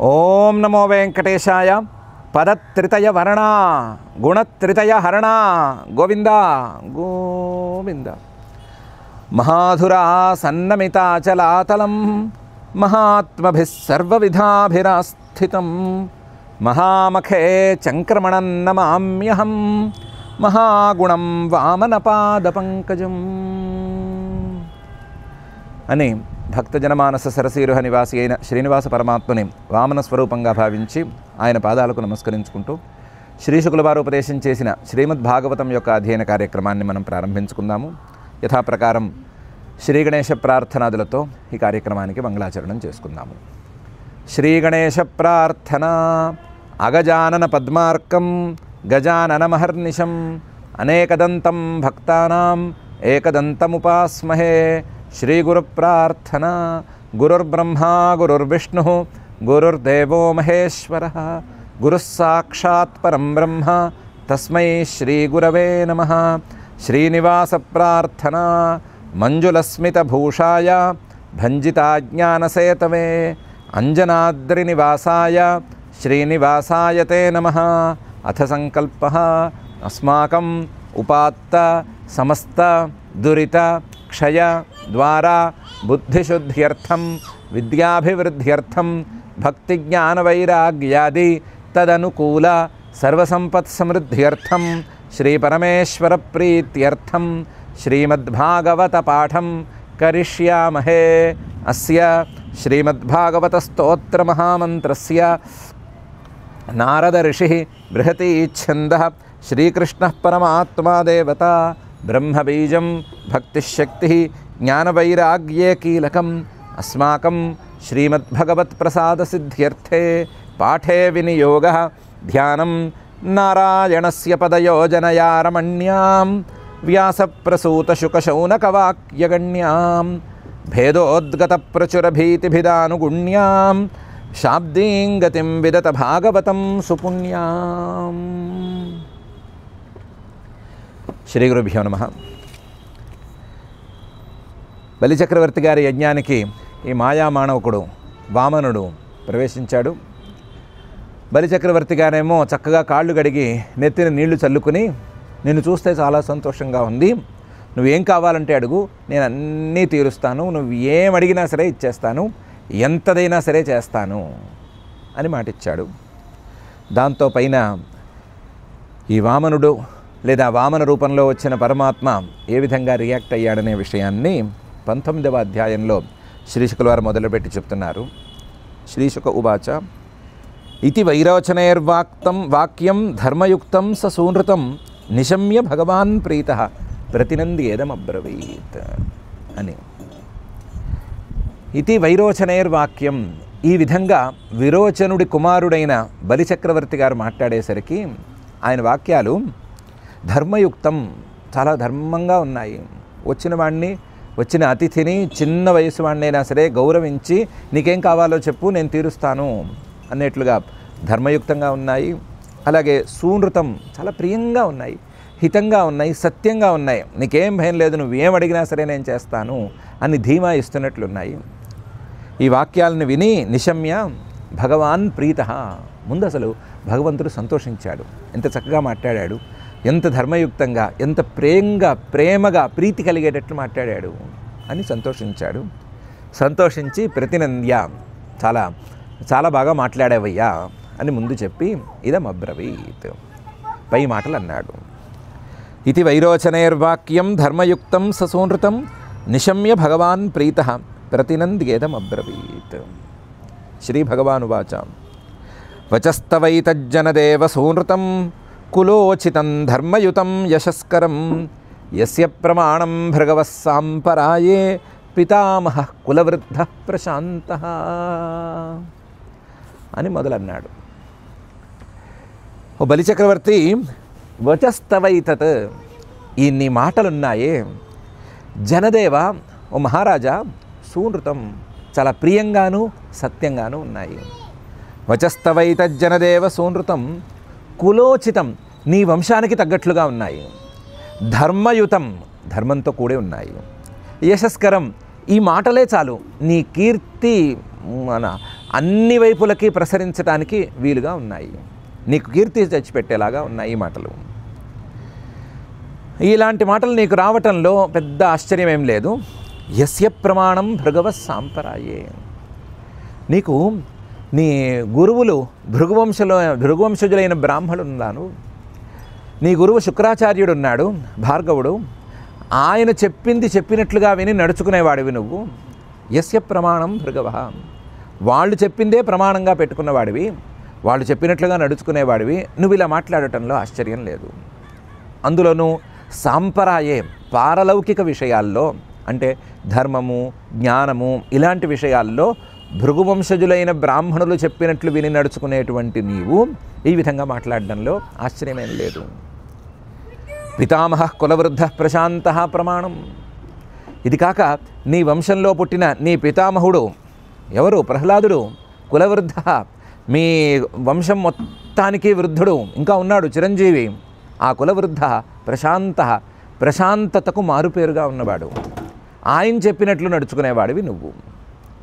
ఓం నమో వెంకటేశాయ. పదత్రితయ వర్ణ గుణత్రితయ హరణ గోవింద గోవింద. మహాధురా సన్నమితాచలాతలం మహాత్మభిః సర్వవిధాభిరాస్థితం మహామఖే చంక్రమణం నమామ్యహం మహాగుణం వామనపాదపంకజం అని భక్తజనమానస సరసీరుహ నివాసి అయిన శ్రీనివాస పరమాత్మని వామన స్వరూపంగా భావించి ఆయన పాదాలకు నమస్కరించుకుంటూ శ్రీశుకుల వారు ఉపదేశం చేసిన శ్రీమద్భాగవతం యొక్క అధ్యయన కార్యక్రమాన్ని మనం ప్రారంభించుకుందాము. యథాప్రకారం శ్రీ గణేశ ప్రార్థనాదులతో ఈ కార్యక్రమానికి మంగళాచరణం చేసుకుందాము. శ్రీ గణేశ ప్రార్థన. అగజానన పద్మార్కం గజాననమహర్నిశం అనేకదంతం భక్తానాం ఏకదంతముపాస్మహే. శ్రీ గురు ప్రార్థన. గురుర్బ్రహ్మా గురుర్విష్ణు గురుర్దేవో మహేశ్వరః గురుః సాక్షాత్ పరం బ్రహ్మ తస్మై శ్రీ గురవే నమః. శ్రీనివాస ప్రార్థన. మంజులస్మిత భూషాయ భంజితాజ్ఞానసేతవే అంజనాద్రినివాసాయ శ్రీనివాసాయ తే నమః. అథ సంకల్పః అస్మాకం ఉపాత్త సమస్త దురిత క్షయ ద్వారా బుద్ధిశుద్ధ్యర్థం విద్యాభివృద్ధ్యర్థం భక్తిజ్ఞానవైరాగ్యాది తదనుకూల సర్వసంపత్సమృద్ధ్యర్థం శ్రీపరమేశ్వర ప్రీత్యర్థం శ్రీమద్భాగవత పాఠం కరిష్యామహే. అస్య శ్రీమద్భాగవత స్తోత్ర మహామంత్రస్య నారద ఋషి బృహతి ఛందః శ్రీకృష్ణః పరమాత్మా దేవత బ్రహ్మబీజం భక్తిశక్తి జ్ఞానవైరాగ్యే కీలకం. అస్మాకం శ్రీమద్భగవత్ప్రసాదసిద్ధ్యర్థే పాఠే వినియోగः ధ్యానం నారాయణస్య పదయోజనయా రమణ్యాం వ్యాసప్రసూతశుకశౌనకవాక్యగణ్యాం భేదోద్గతప్రచురభీతిభిదానుగుణ్యాం శాబ్దీం గతిం విదత భాగవతం సుపుణ్యాం. శ్రీ గురుభ్యో నమః. బలిచక్రవర్తి గారి యజ్ఞానికి ఈ మాయామానవకుడు వామనుడు ప్రవేశించాడు. బలిచక్రవర్తి గారేమో చక్కగా కాళ్ళు కడిగి నెత్తిన నీళ్లు చల్లుకుని, నిన్ను చూస్తే చాలా సంతోషంగా ఉంది, నువ్వేం కావాలంటే అడుగు, నేను అన్నీ తీరుస్తాను, నువ్వు ఏం అడిగినా సరే ఇచ్చేస్తాను, ఎంతదైనా సరే చేస్తాను అని మాటిచ్చాడు. దాంతో పైన ఈ వామనుడు లేదా వామన రూపంలో వచ్చిన పరమాత్మ ఏ విధంగా రియాక్ట్ అయ్యాడనే విషయాన్ని 19వ అధ్యాయంలో శ్రీశుకుల వారు మొదలుపెట్టి చెప్తున్నారు. శ్రీశుక ఉవాచ ఇతి వైరోచనైర్వాక్యం ధర్మయుక్తం సూనృతం నిశమ్య భగవాన్ ప్రీతః ప్రతినంద్యేదమబ్రవీత్ అని. ఇతి వైరోచనైర్వాక్యం, ఈ విధంగా విరోచనుడి కుమారుడైన బలిచక్రవర్తి గారు మాట్లాడేసరికి ఆయన వాక్యాలు ధర్మయుక్తం, చాలా ధర్మంగా ఉన్నాయి. వచ్చిన అతిథిని చిన్న వయసు వాడినైనా సరే గౌరవించి నీకేం కావాలో చెప్పు నేను తీరుస్తాను అన్నట్లుగా ధర్మయుక్తంగా ఉన్నాయి. అలాగే సూనృతం, చాలా ప్రియంగా ఉన్నాయి, హితంగా ఉన్నాయి, సత్యంగా ఉన్నాయి, నీకేం భయం లేదు, నువ్వేం అడిగినా సరే నేను చేస్తాను అని ధీమా ఇస్తున్నట్లున్నాయి. ఈ వాక్యాలను విని నిశమ్య భగవాన్ ప్రీతః, ముందు అసలు భగవంతుడు సంతోషించాడు. ఎంత చక్కగా మాట్లాడాడు, ఎంత ధర్మయుక్తంగా, ఎంత ప్రేమగా ప్రీతి కలిగేటట్లు మాట్లాడాడు అని సంతోషించాడు. సంతోషించి ప్రతినంద్య, చాలా చాలా బాగా మాట్లాడావయ్యా అని ముందు చెప్పి ఇదమబ్రవీత్, పై మాటలు అన్నాడు. ఇతి వైరోచనైర్వాక్యం ధర్మయుక్తం ససూనృతం నిశమ్య భగవాన్ ప్రీతః ప్రతినంద్యేదమబ్రవీత్. శ్రీ భగవానువాచ వచస్తవైతజ్జనదేవ సూనృతం కులోచితం ధర్మయుతం యశస్కరం యస్య ప్రమాణం భృగవః సాంపరాయే పితామహః కులవృద్ధః ప్రశాంతః అని మొదలన్నాడు. ఓ బలిచక్రవర్తి, వచస్తవైతత్, ఇన్ని మాటలున్నాయే, జనదేవ ఓ మహారాజా, సూనృతం, చాలా ప్రియంగాను సత్యంగాను ఉన్నాయి. వచస్తవైతజ్జనదేవ సూనృతం కులోచితం, నీ వంశానికి తగ్గట్లుగా ఉన్నాయి. ధర్మయుతం, ధర్మంతో కూడి ఉన్నాయి. యశస్కరం, ఈ మాటలే చాలు నీ కీర్తి మన అన్ని వైపులకి ప్రసరించడానికి వీలుగా ఉన్నాయి. నీకు కీర్తి తెచ్చిపెట్టేలాగా ఉన్నాయి ఈ మాటలు. ఇలాంటి మాటలు నీకు రావటంలో పెద్ద ఆశ్చర్యం ఏం లేదు. యస్య ప్రమాణం భృగవ సాంపరాయే. నీకు నీ గురువులు భృగువంశజులైన బ్రాహ్మణులు ఉన్నాను. నీ గురువు శుక్రాచార్యుడు ఉన్నాడు, భార్గవుడు. ఆయన చెప్పినట్లుగా విని నడుచుకునేవాడివి నువ్వు. యస్య ప్రమాణం భృగవ. వాళ్ళు చెప్పిందే ప్రమాణంగా పెట్టుకున్నవాడివి, వాళ్ళు చెప్పినట్లుగా నడుచుకునేవాడివి. నువ్వు ఇలా మాట్లాడటంలో ఆశ్చర్యం లేదు. అందులోనూ సాంపరాయే, పారలౌకిక విషయాల్లో అంటే ధర్మము, జ్ఞానము ఇలాంటి విషయాల్లో భృగువంశజులైన బ్రాహ్మణులు చెప్పినట్లు విని నడుచుకునేటువంటి నీవు ఈ విధంగా మాట్లాడడంలో ఆశ్చర్యమేం లేదు. పితామహ కులవృద్ధ ప్రశాంత ప్రమాణం. ఇది కాక నీ వంశంలో పుట్టిన నీ పితామహుడు ఎవరు? ప్రహ్లాదుడు. కులవృద్ధ, మీ వంశం మొత్తానికి వృద్ధుడు ఇంకా ఉన్నాడు, చిరంజీవి. ఆ కులవృద్ధ ప్రశాంత, ప్రశాంతతకు మారుపేరుగా ఉన్నవాడు. ఆయన చెప్పినట్లు నడుచుకునేవాడివి నువ్వు.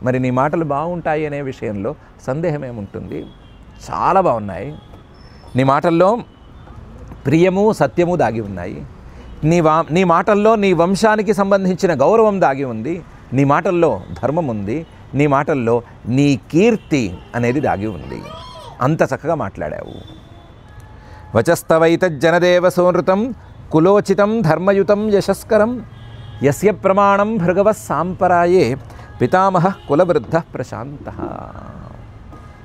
మరి నీ మాటలు బాగుంటాయి అనే విషయంలో సందేహం ఏముంటుంది? చాలా బాగున్నాయి. నీ మాటల్లో ప్రియము, సత్యము దాగి ఉన్నాయి. నీ మాటల్లో నీ వంశానికి సంబంధించిన గౌరవం దాగి ఉంది. నీ మాటల్లో ధర్మం ఉంది. నీ మాటల్లో నీ కీర్తి అనేది దాగి ఉంది. అంత చక్కగా మాట్లాడావు. వచస్తవైతజ్జనదేవ సోనృతం కులోచితం ధర్మయుతం యశస్కరం యస్య ప్రమాణం భృగవ సాంపరాయే పితామహ కులవృద్ధ ప్రశాంత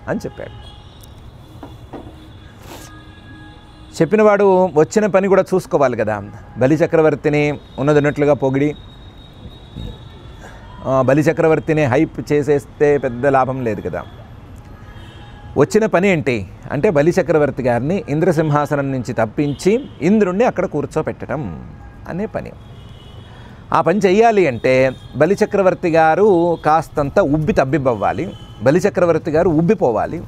అని చెప్పాడు. చెప్పినవాడు వచ్చిన పని కూడా చూసుకోవాలి కదా. బలిచక్రవర్తిని ఉన్నదిన్నట్లుగా పొగిడి బలిచక్రవర్తిని హైప్ చేసేస్తే పెద్ద లాభం లేదు కదా. వచ్చిన పని ఏంటి అంటే బలిచక్రవర్తి గారిని ఇంద్రసింహాసనం నుంచి తప్పించి ఇంద్రుణ్ణి అక్కడ కూర్చోపెట్టడం అనే పని. ఆ పని చెయ్యాలి అంటే బలిచక్రవర్తి గారు కాస్తంత తబ్బిబ్బవ్వాలి. బలిచక్రవర్తి గారు ఉబ్బిపోవాలి.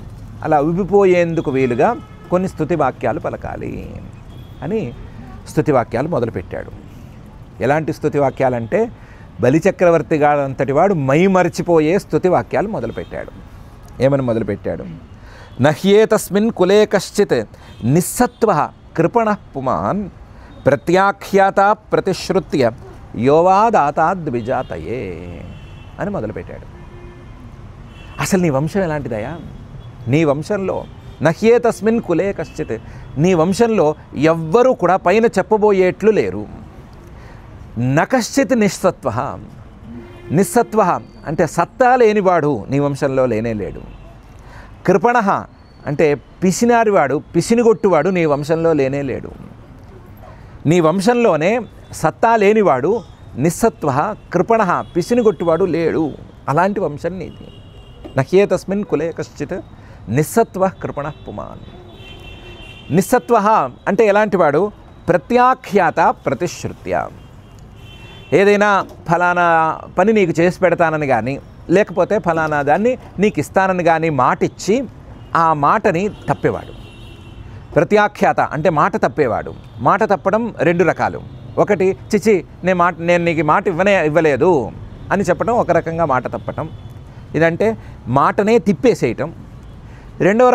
అలా ఉబ్బిపోయేందుకు వీలుగా కొన్ని స్తుతి వాక్యాలు పలకాలి అని స్తుతి వాక్యాలు మొదలుపెట్టాడు. ఎలాంటి స్తుతి వాక్యాలంటే బలిచక్రవర్తి గారు అంతటి వాడు మైమరిచిపోయే స్తుతి వాక్యాలు మొదలుపెట్టాడు. ఏమని మొదలుపెట్టాడు? నహ్యేతస్మిన్ కులే కశ్చిత్ నిస్సత్వ కృపణ పుమాన్ ప్రత్యాఖ్యాత ప్రతిశ్రుత్య యోవాదాతాద్విజాతయే అని మొదలుపెట్టాడు. అసలు నీ వంశం ఎలాంటిదయా? నీ వంశంలో నహ్యేతస్మిన్ కులే కశ్చిత్, నీ వంశంలో ఎవ్వరూ కూడా పైన చెప్పబోయేట్లు లేరు. నకశ్చిత్ నిస్సత్వ, నిస్సత్వ అంటే సత్తా లేనివాడు నీ వంశంలో లేనే లేడు. కృపణ అంటే పిసినారివాడు, పిసినిగొట్టువాడు నీ వంశంలో లేనే లేడు. నీ వంశంలోనే సత్తా లేనివాడు, నిస్సత్వ, కృపణ పిసినిగొట్టువాడు లేడు. అలాంటి వంశం నీది. నహ్యేతస్మిన్ కులే కశ్చిత్ నిస్సత్వ కృపణ పుమాన్. నిస్సత్వ అంటే ఎలాంటివాడు? ప్రత్యాఖ్యాత ప్రతిశ్రుత్య. ఏదైనా ఫలానా పని నీకు చేసి పెడతానని కానీ లేకపోతే ఫలానా దాన్ని నీకు ఇస్తానని కానీ మాటిచ్చి ఆ మాటని తప్పేవాడు. ప్రత్యాఖ్యాత అంటే మాట తప్పేవాడు. మాట తప్పడం రెండు రకాలు. ఒకటి చిచి నేను నీకు మాట ఇవ్వలేదు అని చెప్పడం ఒక రకంగా మాట తప్పటం. ఇదంటే మాటనే తిప్పేసేయటం. రెండవ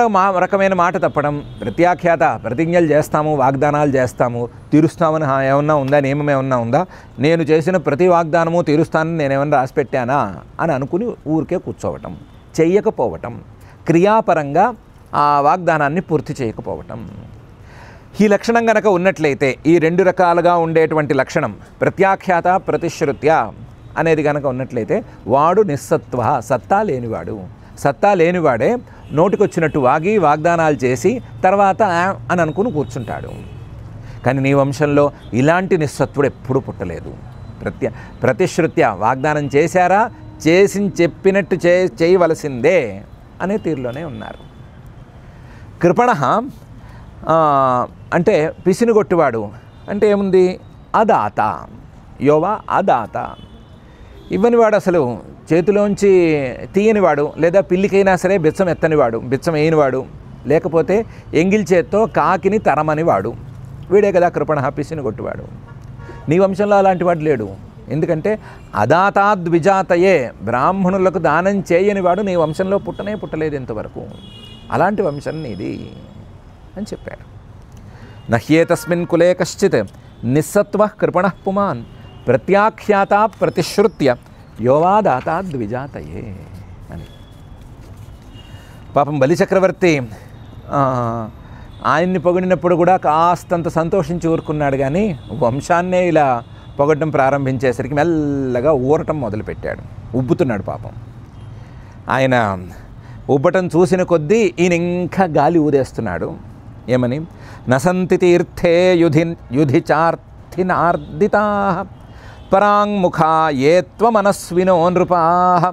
రకమైన మాట తప్పడం ప్రత్యాఖ్యాత. ప్రతిజ్ఞలు చేస్తాము, వాగ్దానాలు చేస్తాము, తీరుస్తామని ఏమన్నా ఉందా, నియమం ఏమన్నా ఉందా, నేను చేసిన ప్రతి వాగ్దానము తీరుస్తానని నేనేమన్నా రాసిపెట్టానా అని అనుకుని ఊరికే కూర్చోవటం, చెయ్యకపోవటం, క్రియాపరంగా ఆ వాగ్దానాన్ని పూర్తి చేయకపోవటం. ఈ లక్షణం కనుక ఉన్నట్లయితే, ఈ రెండు రకాలుగా ఉండేటువంటి లక్షణం ప్రత్యాఖ్యాత ప్రతిశ్రుత్య అనేది కనుక ఉన్నట్లయితే వాడు నిస్సత్వ, సత్తా లేనివాడు. సత్తా లేనివాడే నోటికొచ్చినట్టు వాగ్దానాలు చేసి తర్వాత అని అనుకుని కూర్చుంటాడు. కానీ నీ వంశంలో ఇలాంటి నిస్సత్వుడు ఎప్పుడూ పుట్టలేదు. ప్రతిశ్రుత్య వాగ్దానం చేశారా, చెప్పినట్టు చేయవలసిందే అనే తీరులోనే ఉన్నారు. కృపణ అంటే పిసినిగొట్టువాడు అంటే ఏముంది? అదాత. యోవా అదాత. ఇవ్వనివాడు, అసలు చేతిలోంచి తీయనివాడు, లేదా పిల్లికైనా సరే బిచ్చం ఎత్తనివాడు, బిచ్చం వేయనివాడు, లేకపోతే ఎంగిల్ చేత్తో కాకిని తరమనివాడు. వీడే కదా కృపణ, పిసిని కొట్టువాడు. నీ వంశంలో అలాంటి వాడు లేడు. ఎందుకంటే అదాతాద్విజాతయే, బ్రాహ్మణులకు దానం చేయనివాడు నీ వంశంలో పుట్టలేదు ఇంతవరకు, అలాంటి వంశం నీది అని చెప్పాడు. నహ్యేతస్మిన్ కులే కశ్చిత్ నిస్సత్వ కృపణ పుమాన్ ప్రత్యాఖ్యాత ప్రతిశ్రుత్య యోవాదాతాద్విజాతయే అని. పాపం బలిచక్రవర్తి ఆయన్ని పొగిడినప్పుడు కూడా కాస్తంత సంతోషించి ఊరుకున్నాడు, కానీ వంశాన్నే ఇలా పొగడడం ప్రారంభించేసరికి మెల్లగా ఊరటం మొదలుపెట్టాడు, ఉబ్బుతున్నాడు పాపం. ఆయన ఉబ్బటం చూసిన కొద్దీ ఈయన ఇంకా గాలి ఊదేస్తున్నాడు. ఏమని? నసంతి తీర్థే యుధిచార్థినార్దితా పరాంముఖా ఏ త్వమనస్వినో నృపాః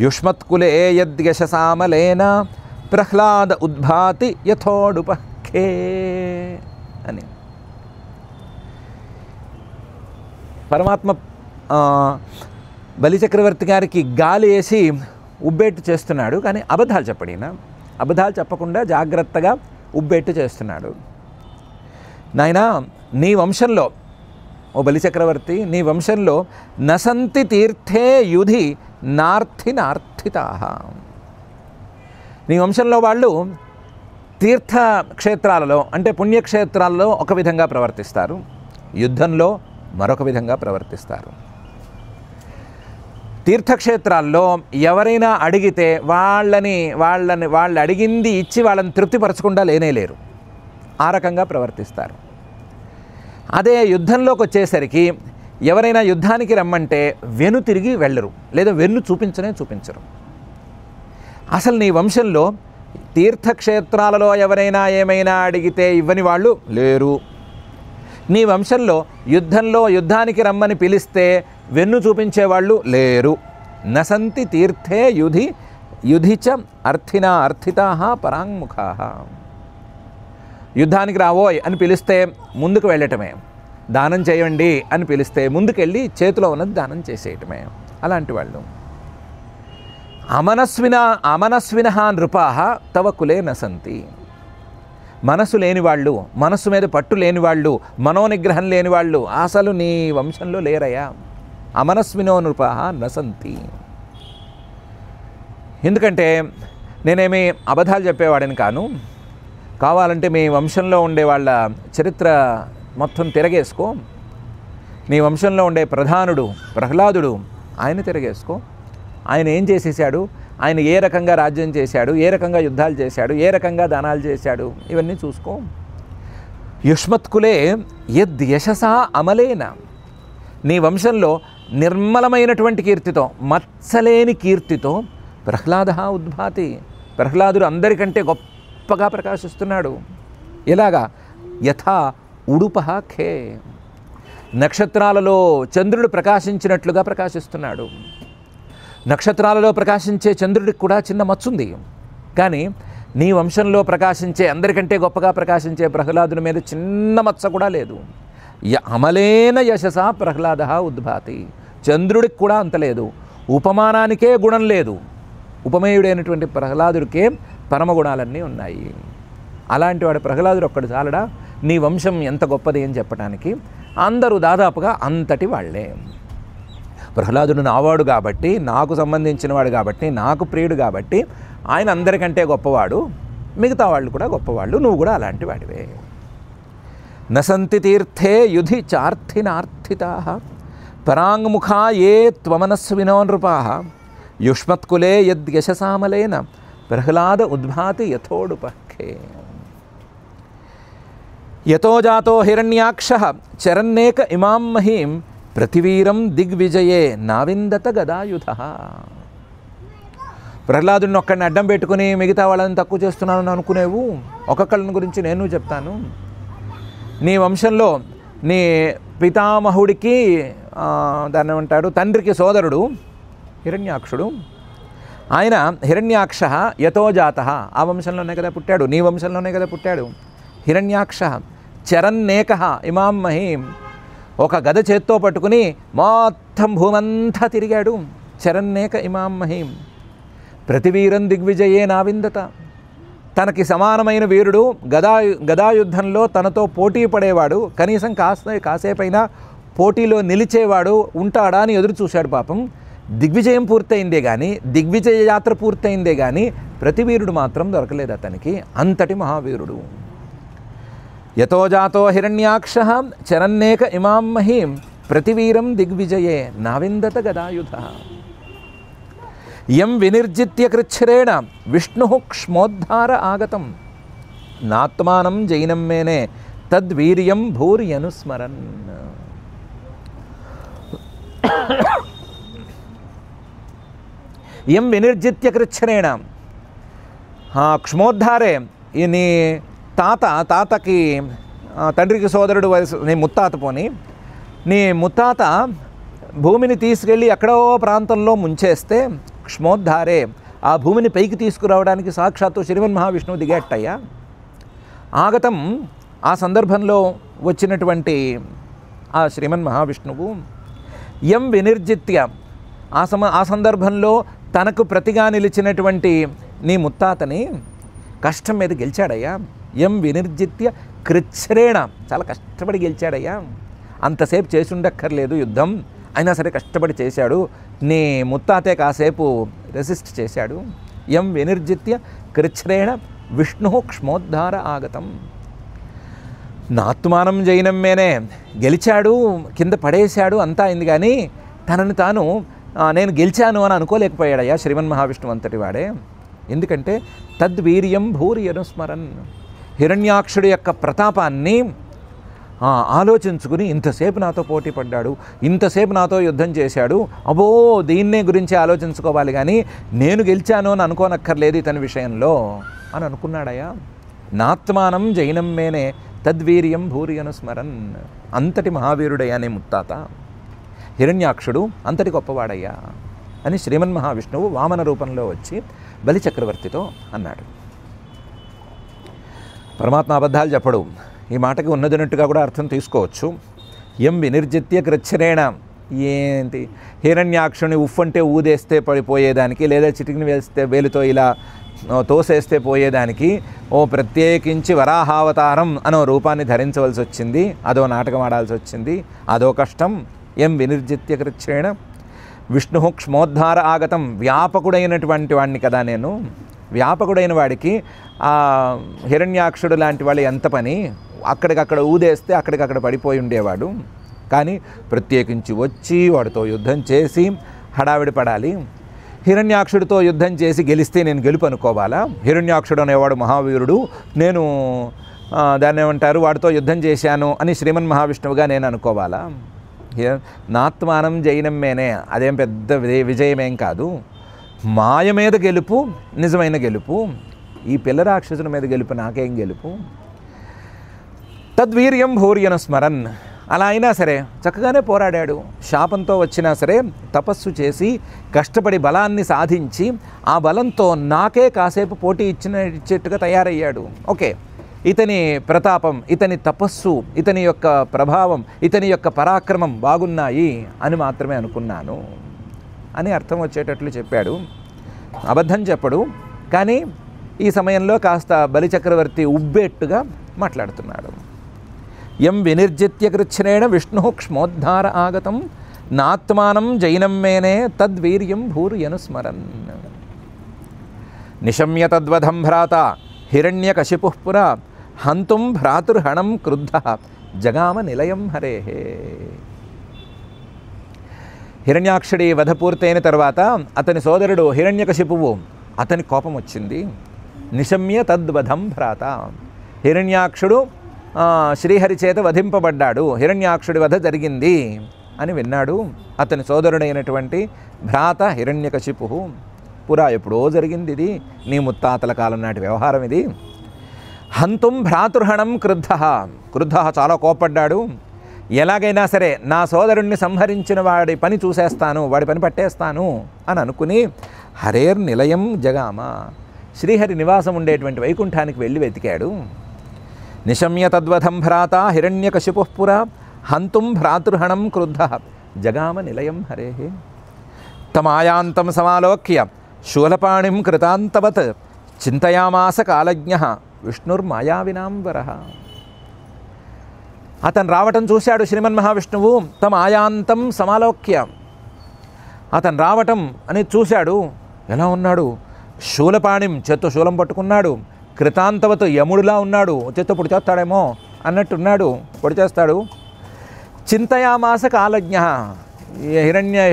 యుష్మత్కులే యద్యశసామలేన ప్రహ్లాద ఉద్భాతి యథోడుపఖే అని. పరమాత్మ బలిచక్రవర్తి గారికి గాలి వేసి ఉబ్బేట్టు చేస్తున్నాడు, కానీ అబద్ధాలు చెప్పడినా, అబద్ధాలు చెప్పకుండా జాగ్రత్తగా ఉబ్బేట్టు చేస్తున్నాడు. నాయనా, నీ వంశంలో, ఓ బలిచక్రవర్తి, నీ వంశంలో నసంతి తీర్థే యుధి నార్థినార్థితాః, నీ వంశంలో వాళ్ళు తీర్థక్షేత్రాలలో అంటే పుణ్యక్షేత్రాలలో ఒక విధంగా ప్రవర్తిస్తారు, యుద్ధంలో మరొక విధంగా ప్రవర్తిస్తారు. తీర్థక్షేత్రాల్లో ఎవరైనా అడిగితే వాళ్ళు అడిగింది ఇచ్చి వాళ్ళని తృప్తిపరచకుండా లేనేలేరు, ఆ రకంగా ప్రవర్తిస్తారు. అదే యుద్ధంలోకి వచ్చేసరికి ఎవరైనా యుద్ధానికి రమ్మంటే వెను తిరిగి వెళ్ళరు, లేదా వెన్ను చూపించరు. అసలు నీ వంశంలో తీర్థక్షేత్రాలలో ఎవరైనా ఏమైనా అడిగితే ఇవ్వని వాళ్ళు లేరు. నీ వంశంలో యుద్ధానికి రమ్మని పిలిస్తే వెన్ను చూపించేవాళ్ళు లేరు. నసంతి తీర్థే యుధిచ అర్థినా అర్థితాః పరాంముఖాః. యుద్ధానికి రావోయ్ అని పిలిస్తే ముందుకు వెళ్ళటమే, దానం చేయండి అని పిలిస్తే ముందుకెళ్ళి చేతిలో ఉన్నది దానం చేసేయటమే, అలాంటి వాళ్ళు. అమనస్వినః నృపాః తవ కులే నసంతి. మనసు లేనివాళ్ళు, మనసు మీద పట్టు లేనివాళ్ళు, మనోనిగ్రహం లేనివాళ్ళు అసలు నీ వంశంలో లేరయ్యా. అమనస్వినో నృపాః నసంతి. ఎందుకంటే నేనేమి అబద్ధాలు చెప్పేవాడిని కాను. కావాలంటే మీ వంశంలో ఉండే వాళ్ళ చరిత్ర మొత్తం తిరగేసుకో. నీ వంశంలో ఉండే ప్రధానుడు ప్రహ్లాదుడు, ఆయన తిరగేసుకో. ఆయన ఏం చేసేసాడు, ఆయన ఏ రకంగా రాజ్యం చేశాడు, ఏ రకంగా యుద్ధాలు చేశాడు, ఏ రకంగా దానాలు చేశాడు, ఇవన్నీ చూసుకో. యుష్మత్కులే యద్ యశసా అమలేన. నీ వంశంలో నిర్మలమైనటువంటి కీర్తితో, మత్సలేని కీర్తితో ప్రహ్లాద ఉద్భాతి. ప్రహ్లాదుడు అందరికంటే గొప్పగా ప్రకాశిస్తున్నాడు. ఎలాగా? యథా ఉడుపః ఖే. నక్షత్రాలలో చంద్రుడు ప్రకాశించినట్లుగా ప్రకాశిస్తున్నాడు. నక్షత్రాలలో ప్రకాశించే చంద్రుడికి కూడా చిన్న మచ్చుంది, కానీ నీ వంశంలో ప్రకాశించే అందరికంటే గొప్పగా ప్రకాశించే ప్రహ్లాదుని మీద చిన్న మచ్చ కూడా లేదు. అమలేన యశసా ప్రహ్లాద ఉద్భాతి. చంద్రుడికి కూడా అంత లేదు, ఉపమానానికే గుణం లేదు. ఉపమేయుడైనటువంటి ప్రహ్లాదుడికే పరమగుణాలన్నీ ఉన్నాయి. అలాంటి వాడు ప్రహ్లాదుడు ఒక్కడు చాలడా నీ వంశం ఎంత గొప్పది అని చెప్పడానికి? అందరూ దాదాపుగా అంతటి వాళ్ళే. ప్రహ్లాదుడు నావాడు కాబట్టి, నాకు సంబంధించిన వాడు కాబట్టి, నాకు ప్రియుడు కాబట్టి ఆయన అందరికంటే గొప్పవాడు, మిగతా వాళ్ళు కూడా గొప్పవాళ్ళు, నువ్వు కూడా అలాంటి వాడివే. నసంతి తీర్థే యుధి చార్థినార్థితాః పరాంగుముఖా ఏ త్వమనస్వినో నృపాః యుష్మత్కులే యద్యశసామలేన ప్రహ్లాద ఉద్భాతి యథోడుపఖే. యతో జాతో హిరణ్యాక్షః చరన్నేక ఇమాం మహీం ప్రతివీరం దిగ్విజయే నావిందత గదాయుధః. ప్రహ్లాదుని ఒక్కడిని అడ్డం పెట్టుకుని మిగతా వాళ్ళని తక్కువ చేస్తున్నానని అనుకునేవు. ఒక్కొక్కళ్ళని గురించి నేను చెప్తాను. నీ వంశంలో నీ పితామహుడికి దాన్ని ఏమంటాడు, తండ్రికి సోదరుడు హిరణ్యాక్షుడు. ఆయన హిరణ్యాక్షః యతో జాతః, ఆ వంశంలోనే కదా పుట్టాడు, నీ వంశంలోనే కదా పుట్టాడు. హిరణ్యాక్షః చరన్నేకః ఇమాం మహీం. ఒక గద చేత్తో పట్టుకుని మొత్తం భూమంతా తిరిగాడు. చరన్నేక ఇమాం మహీం ప్రతివీరం దిగ్విజయే నావిందత. తనకి సమానమైన వీరుడు గదాయుద్ధంలో తనతో పోటీ పడేవాడు కనీసం కాసేపైనా పోటీలో నిలిచేవాడు ఉంటాడా అని ఎదురు చూశాడు. పాపం దిగ్విజయం పూర్తయిందే కానీ, దిగ్విజయ యాత్ర పూర్తయిందే కానీ ప్రతి వీరుడు మాత్రం దొరకలేదు అతనికి. అంతటి మహావీరుడు. యతో జాతో హిరణ్యాక్ష చరన్నేక ఇమాం మహీం ప్రతివీరం దిగ్విజయే నావిందత గదాయుధ. యం వినిర్జిత్య కృచ్ఛ్రేణ విష్ణు క్ష్మోద్ధార ఆగతం నాత్మానం జైనం మేనే తద్వీర్యం భూర్యనుస్మరన్. యం వినిర్జిత్య కృచ్ఛ్రేణ క్ష్మోద్ధారే. ఈ నీ తాతకి తండ్రికి సోదరుడు వయసు నీ ముత్తాత పోని నీ ముత్తాత భూమిని తీసుకెళ్ళి ఎక్కడో ప్రాంతంలో ముంచేస్తే క్ష్మోద్ధారే ఆ భూమిని పైకి తీసుకురావడానికి సాక్షాత్తు శ్రీమన్ మహావిష్ణువు దిగేట్టయ్యా. ఆగతం ఆ సందర్భంలో వచ్చినటువంటి ఆ శ్రీమన్ మహావిష్ణువు యం వినిర్జిత్య ఆ సందర్భంలో తనకు ప్రతిగా నిలిచినటువంటి నీ ముత్తాతని కష్టం మీద గెలిచాడయ్యా. యం వినిర్జిత్య కృచ్ఛ్రేణ చాలా కష్టపడి గెలిచాడయ్యా. అంతసేపు చేసి ఉండక్కర్లేదు యుద్ధం, అయినా సరే కష్టపడి చేశాడు. నీ ముత్తాతే కాసేపు రెసిస్ట్ చేశాడు. యం వినిర్జిత్య కృచ్ఛ్రేణ విష్ణు క్ష్మోద్ధార ఆగతం నాత్మానం జైనం మేనే. గెలిచాడు, కింద పడేశాడు, అంతా అయింది, కానీ తనను తాను నేను గెలిచాను అని అనుకోలేకపోయాడయ్యా శ్రీమన్ మహావిష్ణువు అంతటి వాడే. ఎందుకంటే తద్వీర్యం భూర్యనుస్మరన్. హిరణ్యాక్షుడి యొక్క ప్రతాపాన్ని ఆలోచించుకుని ఇంతసేపు నాతో పోటీ పడ్డాడు, ఇంతసేపు నాతో యుద్ధం చేశాడు, అబో దీన్నే గురించి ఆలోచించుకోవాలి కానీ నేను గెలిచాను అని అనుకోనక్కర్లేదు ఇతని విషయంలో అని అనుకున్నాడయ్యా. నాత్మానం జైనం మేనే తద్వీర్యం భూర్యనుస్మరన్. అంతటి మహావీరుడయ్యా నీ ముత్తాత. హిరణ్యాక్షుడు అంతటి గొప్పవాడయ్యా అని శ్రీమన్ మహావిష్ణువు వామన రూపంలో వచ్చి బలిచక్రవర్తితో అన్నాడు. పరమాత్మ అబద్ధాలు చెప్పడు. ఈ మాటకి ఉన్నదినట్టుగా కూడా అర్థం తీసుకోవచ్చు. యం వినిర్జిత్య కృచ్ఛ్రేణ ఏంటి, హిరణ్యాక్షుని ఉఫ్ అంటే ఊదేస్తే పడిపోయేదానికి, లేదా చిటికిని వేస్తే వేలుతో ఇలా తోసేస్తే పోయేదానికి ఓ ప్రత్యేకించి వరాహావతారం అనో రూపాన్ని ధరించవలసి వచ్చింది, అదో నాటకం ఆడాల్సి వచ్చింది, అదో కష్టం. యం వినిర్జిత్య కృచ్ఛ్రేణ విష్ణు క్ష్మోద్ధార ఆగతం. వ్యాపకుడైనటువంటి వాడిని కదా నేను. వ్యాపకుడైన వాడికి ఆ హిరణ్యాక్షుడు లాంటి వాళ్ళు ఎంత పని, అక్కడికక్కడ ఊదేస్తే అక్కడికక్కడ పడిపోయి ఉండేవాడు. కానీ ప్రత్యేకించి వచ్చి వాడితో యుద్ధం చేసి హడావిడి పడాలి. హిరణ్యాక్షుడితో యుద్ధం చేసి గెలిస్తే నేను గెలుపు అనుకోవాలా? హిరణ్యాక్షుడు అనేవాడు మహావీరుడు, నేను దాన్ని ఏమంటారు వాడితో యుద్ధం చేశాను అని శ్రీమన్ మహావిష్ణువుగా నేను అనుకోవాలా? నాత్మానం జైనం మేనే, అదేం పెద్ద విజయమేం కాదు. మాయ మీద గెలుపు నిజమైన గెలుపు, ఈ పిల్ల రాక్షసుని మీద గెలుపు నాకేం గెలుపు? తద్వీర్యం భూర్యనుస్మరన్. అలా అయినా సరే చక్కగానే పోరాడాడు. శాపంతో వచ్చినా సరే తపస్సు చేసి కష్టపడి బలాన్ని సాధించి ఆ బలంతో నాకే కాసేపు పోటీ ఇచ్చేట్టుగా తయారయ్యాడు. ఓకే, ఇతని ప్రతాపం, ఇతని తపస్సు, ఇతని యొక్క ప్రభావం, ఇతని యొక్క పరాక్రమం బాగున్నాయి అని మాత్రమే అనుకున్నాను అని అర్థం వచ్చేటట్లు చెప్పాడు. అబద్ధం చెప్పడు, కానీ ఈ సమయంలో కాస్త బలిచక్రవర్తి ఉబ్బేట్టుగా మాట్లాడుతున్నాడు. యం వినిర్జిత్య కృచ్ఛ్రేణ విష్ణు క్ష్మోద్ధార ఆగతం నాత్మానం జైనం మేనే తద్వీర్యం భూర్యనుస్మరన్. నిశమ్య తద్వధం భ్రాత హిరణ్యకశిపుః పురా హంతుం భ్రాతుర్హణం క్రుద్ధః జగామ నిలయం హరేః. హిరణ్యాక్షుడి వధ పూర్తయిన తర్వాత అతని సోదరుడు హిరణ్యకశిపువు, అతని కోపం వచ్చింది. నిశమ్య తద్వధం భ్రాత, హిరణ్యాక్షుడు శ్రీహరి చేత వధింపబడ్డాడు, హిరణ్యాక్షుడి వధ జరిగింది అని విన్నాడు. అతని సోదరుడైనటువంటి భ్రాత హిరణ్యకశిపుః, పురా ఎప్పుడో జరిగింది, ఇది నీ ముత్తాతల కాలం నాటి వ్యవహారం ఇది. హంతుం భ్రాతృహణం క్రుద్ధః, క్రుద్ధః చాలా కోపడ్డాడు. ఎలాగైనా సరే నా సోదరుణ్ణి సంహరించిన వాడి పని చూసేస్తాను, వాడి పని పట్టేస్తాను అని అనుకుని హరేర్ నిలయం జగామ, శ్రీహరి నివాసం ఉండేటువంటి వైకుంఠానికి వెళ్ళి వెతికాడు. నిశమ్య తద్వధం భ్రాత హిరణ్యకశిపుః పురా హంతుం భ్రాతృహణం క్రుద్ధః జగామ నిలయం హరేః. తమాయాంతం సమాలోక్య శూలపాణిం కృతాంతవత్ చింతయామాస కాలజ్ఞః విష్ణుర్మాయావినాంబరః. అతను రావటం చూశాడు శ్రీమన్మహావిష్ణువు. తమ ఆయాంతం సమాలోక్య, అతను రావటం అనేది చూశాడు. ఎలా ఉన్నాడు? శూలపాణిం, చేత్తో శూలం పట్టుకున్నాడు. కృతాంతవత్, యముడులా ఉన్నాడు. చేత్తో పొడి చేస్తాడేమో అన్నట్టున్నాడు, పొడి చేస్తాడు. చింతయామాస కాలజ్ఞ,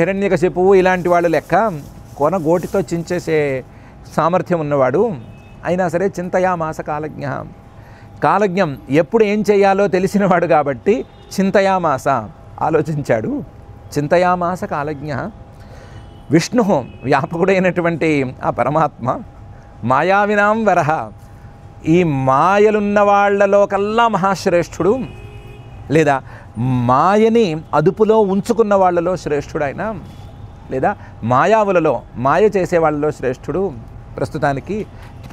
హిరణ్యకశిపువు ఇలాంటి వాళ్ళు లెక్క కొన గోటితో చించేసే సామర్థ్యం ఉన్నవాడు. అయినా సరే చింతయామాస కాలజ్ఞ, కాలజ్ఞం ఎప్పుడు ఏం చేయాలో తెలిసినవాడు కాబట్టి చింతయామాస, ఆలోచించాడు. చింతయామాస కాలజ్ఞ. విష్ణు వ్యాపకుడైనటువంటి ఆ పరమాత్మ మాయావినాం వరహ, ఈ మాయలున్న వాళ్ళలో కల్లా మహాశ్రేష్ఠుడు, లేదా మాయని అదుపులో ఉంచుకున్న వాళ్ళలో శ్రేష్ఠుడైన, లేదా మాయావులలో మాయ చేసే వాళ్ళలో శ్రేష్ఠుడు. ప్రస్తుతానికి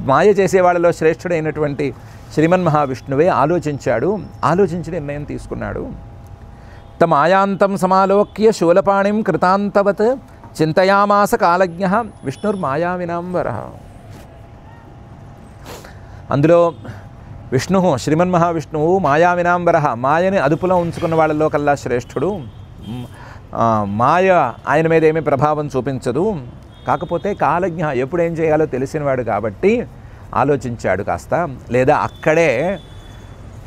మాయ చేసే వాళ్ళలో శ్రేష్ఠుడైనటువంటి శ్రీమన్మహావిష్ణువే ఆలోచించాడు. ఆలోచించి నిర్ణయం తీసుకున్నాడు. తమ ఆయాంతం సమాలోక్య శూలపాణిం కృతాంతవత్ చింతయామాస కాలజ్ఞ విష్ణుర్మాయావినాంబరః. అందులో విష్ణు, శ్రీమన్మహావిష్ణువు మాయావినాంబరః, మాయని అదుపులో ఉంచుకున్న వాళ్ళలో కల్లా శ్రేష్ఠుడు. మాయ ఆయన మీద ఏమీ ప్రభావం చూపించదు. కాకపోతే కాలజ్ఞ, ఎప్పుడేం చేయాలో తెలిసినవాడు కాబట్టి ఆలోచించాడు కాస్త. లేదా అక్కడే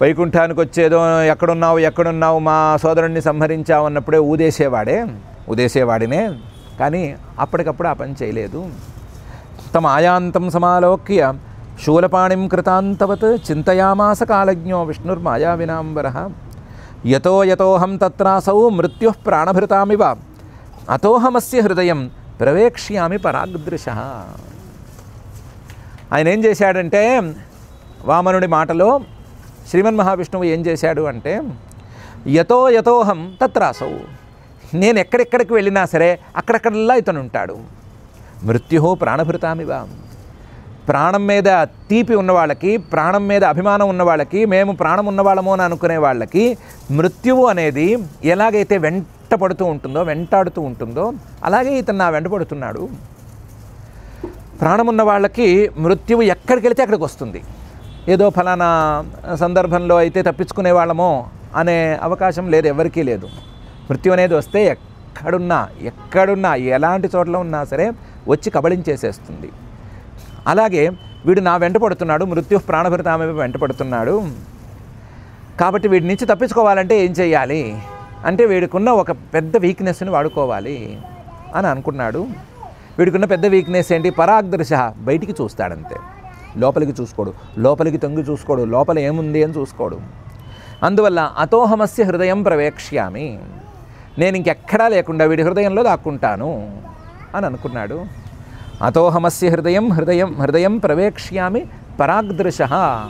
వైకుంఠానికి వచ్చేదో ఎక్కడున్నావు మా సోదరుణ్ణి సంహరించావు అన్నప్పుడే ఊదేసేవాడినే, కానీ అప్పటికప్పుడు ఆ పని చేయలేదు. తమ ఆయాంతం సమాలోక్య శూలపాణిం కృతాంతవత్ చింతయామాస కాలజ్ఞో విష్ణుర్మాయావినాంబరః. యతో యతోహం తత్రాసౌ మృత్యుః ప్రాణభృతామివ అతోహమస్య హృదయం ప్రవేక్ష్యామి పరాగ్దృశః. ఆయన ఏం చేశాడంటే, వామనుడి మాటలో శ్రీమన్మహావిష్ణువు ఏం చేశాడు అంటే, యతో యతోహం తత్రాసౌ, నేను ఎక్కడెక్కడికి వెళ్ళినా సరే అక్కడక్కడల్లా ఇతను ఉంటాడు. మృత్యు ప్రాణభృతామివ, ప్రాణం మీద తీపి ఉన్న వాళ్ళకి, ప్రాణం మీద అభిమానం ఉన్న వాళ్ళకి, మేము ప్రాణం ఉన్నవాళ్ళము అని అనుకునే వాళ్ళకి మృత్యువు అనేది ఎలాగైతే వెంటాడుతూ ఉంటుందో అలాగే ఇతను నా వెంటపడుతున్నాడు. ప్రాణమున్న వాళ్ళకి మృత్యువు ఎక్కడికి వెళితే అక్కడికి వస్తుంది. ఏదో ఫలానా సందర్భంలో అయితే తప్పించుకునే వాళ్ళమో అనే అవకాశం లేదు, ఎవరికీ లేదు. మృత్యు అనేది వస్తే ఎక్కడున్నా ఎలాంటి చోట్ల ఉన్నా సరే వచ్చి కబళించేసేస్తుంది. అలాగే వీడు నా వెంటపడుతున్నాడు, మృత్యు ప్రాణభరితామే వెంటపడుతున్నాడు. కాబట్టి వీడి నుంచి తప్పించుకోవాలంటే ఏం చేయాలి అంటే, వీడికున్న ఒక పెద్ద వీక్నెస్ని వాడుకోవాలి అని అనుకున్నాడు. వీడికున్న పెద్ద వీక్నెస్ ఏంటి? పరాగ్దృశ, బయటికి చూస్తాడంతే, లోపలికి చూసుకోడు, లోపలికి తొంగి చూసుకోడు, లోపల ఏముంది అని చూసుకోడు. అందువల్ల అతోహమస్య హృదయం ప్రవేక్ష్యామి, నేను ఇంకెక్కడా లేకుండా వీడి హృదయంలో దాక్కుంటాను అని అనుకున్నాడు. అతోహమస్య హృదయం ప్రవేక్ష్యామి పరాగ్దృశ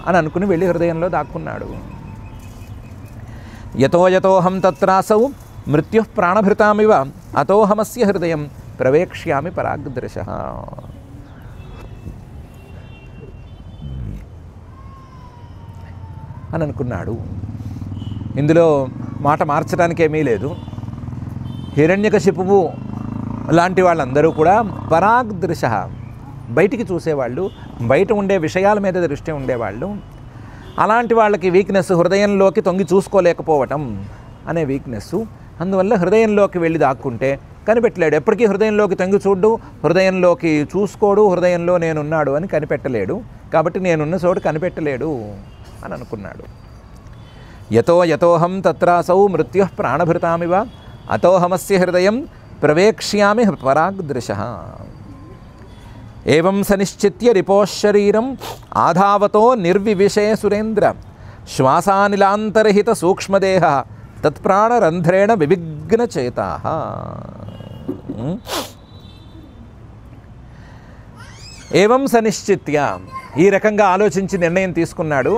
అని అనుకుని వెళ్ళి హృదయంలో దాక్కున్నాడు. యతో యతోహం తత్రాసౌ మృత్యుః ప్రాణభృతామివ అతోహమస్య హృదయం ప్రవేక్ష్యామి పరాగ్దృశ అని అనుకున్నాడు. ఇందులో మాట మార్చడానికి ఏమీ లేదు. హిరణ్యకశిపువు లాంటి వాళ్ళందరూ కూడా పరాగ్దృశ, బయటికి చూసేవాళ్ళు, బయట ఉండే విషయాల మీద దృష్టి ఉండేవాళ్ళు. అలాంటి వాళ్ళకి వీక్నెస్ హృదయంలోకి తొంగి చూసుకోలేకపోవటం అనే వీక్నెస్సు. అందువల్ల హృదయంలోకి వెళ్ళి దాక్కుంటే కనిపెట్టలేడు. ఎప్పటికీ హృదయంలోకి తొంగి చూడ్డు, హృదయంలోకి చూసుకోడు, హృదయంలో నేనున్నాడు అని కనిపెట్టలేడు. కాబట్టి నేనున్న చోటు కనిపెట్టలేడు అని అనుకున్నాడు. యతో యతోహం తత్రాసౌ మృత్యుః ప్రాణభృతామివ అతోహమస్య హృదయం ప్రవేక్ష్యామి పరాగ్దృశ. ఏవం సనిశ్చిత్య రిపోశరీరం ఆధావతో నిర్వివిషే సురేంద్ర శ్వాసానిలాంతరహిత సూక్ష్మదేహ తత్ప్రాణరంధ్రేణ వివిఘ్నచేతాః. ఏవం సనిశ్చిత్య, ఈ రకంగా ఆలోచించి నిర్ణయం తీసుకున్నాడు.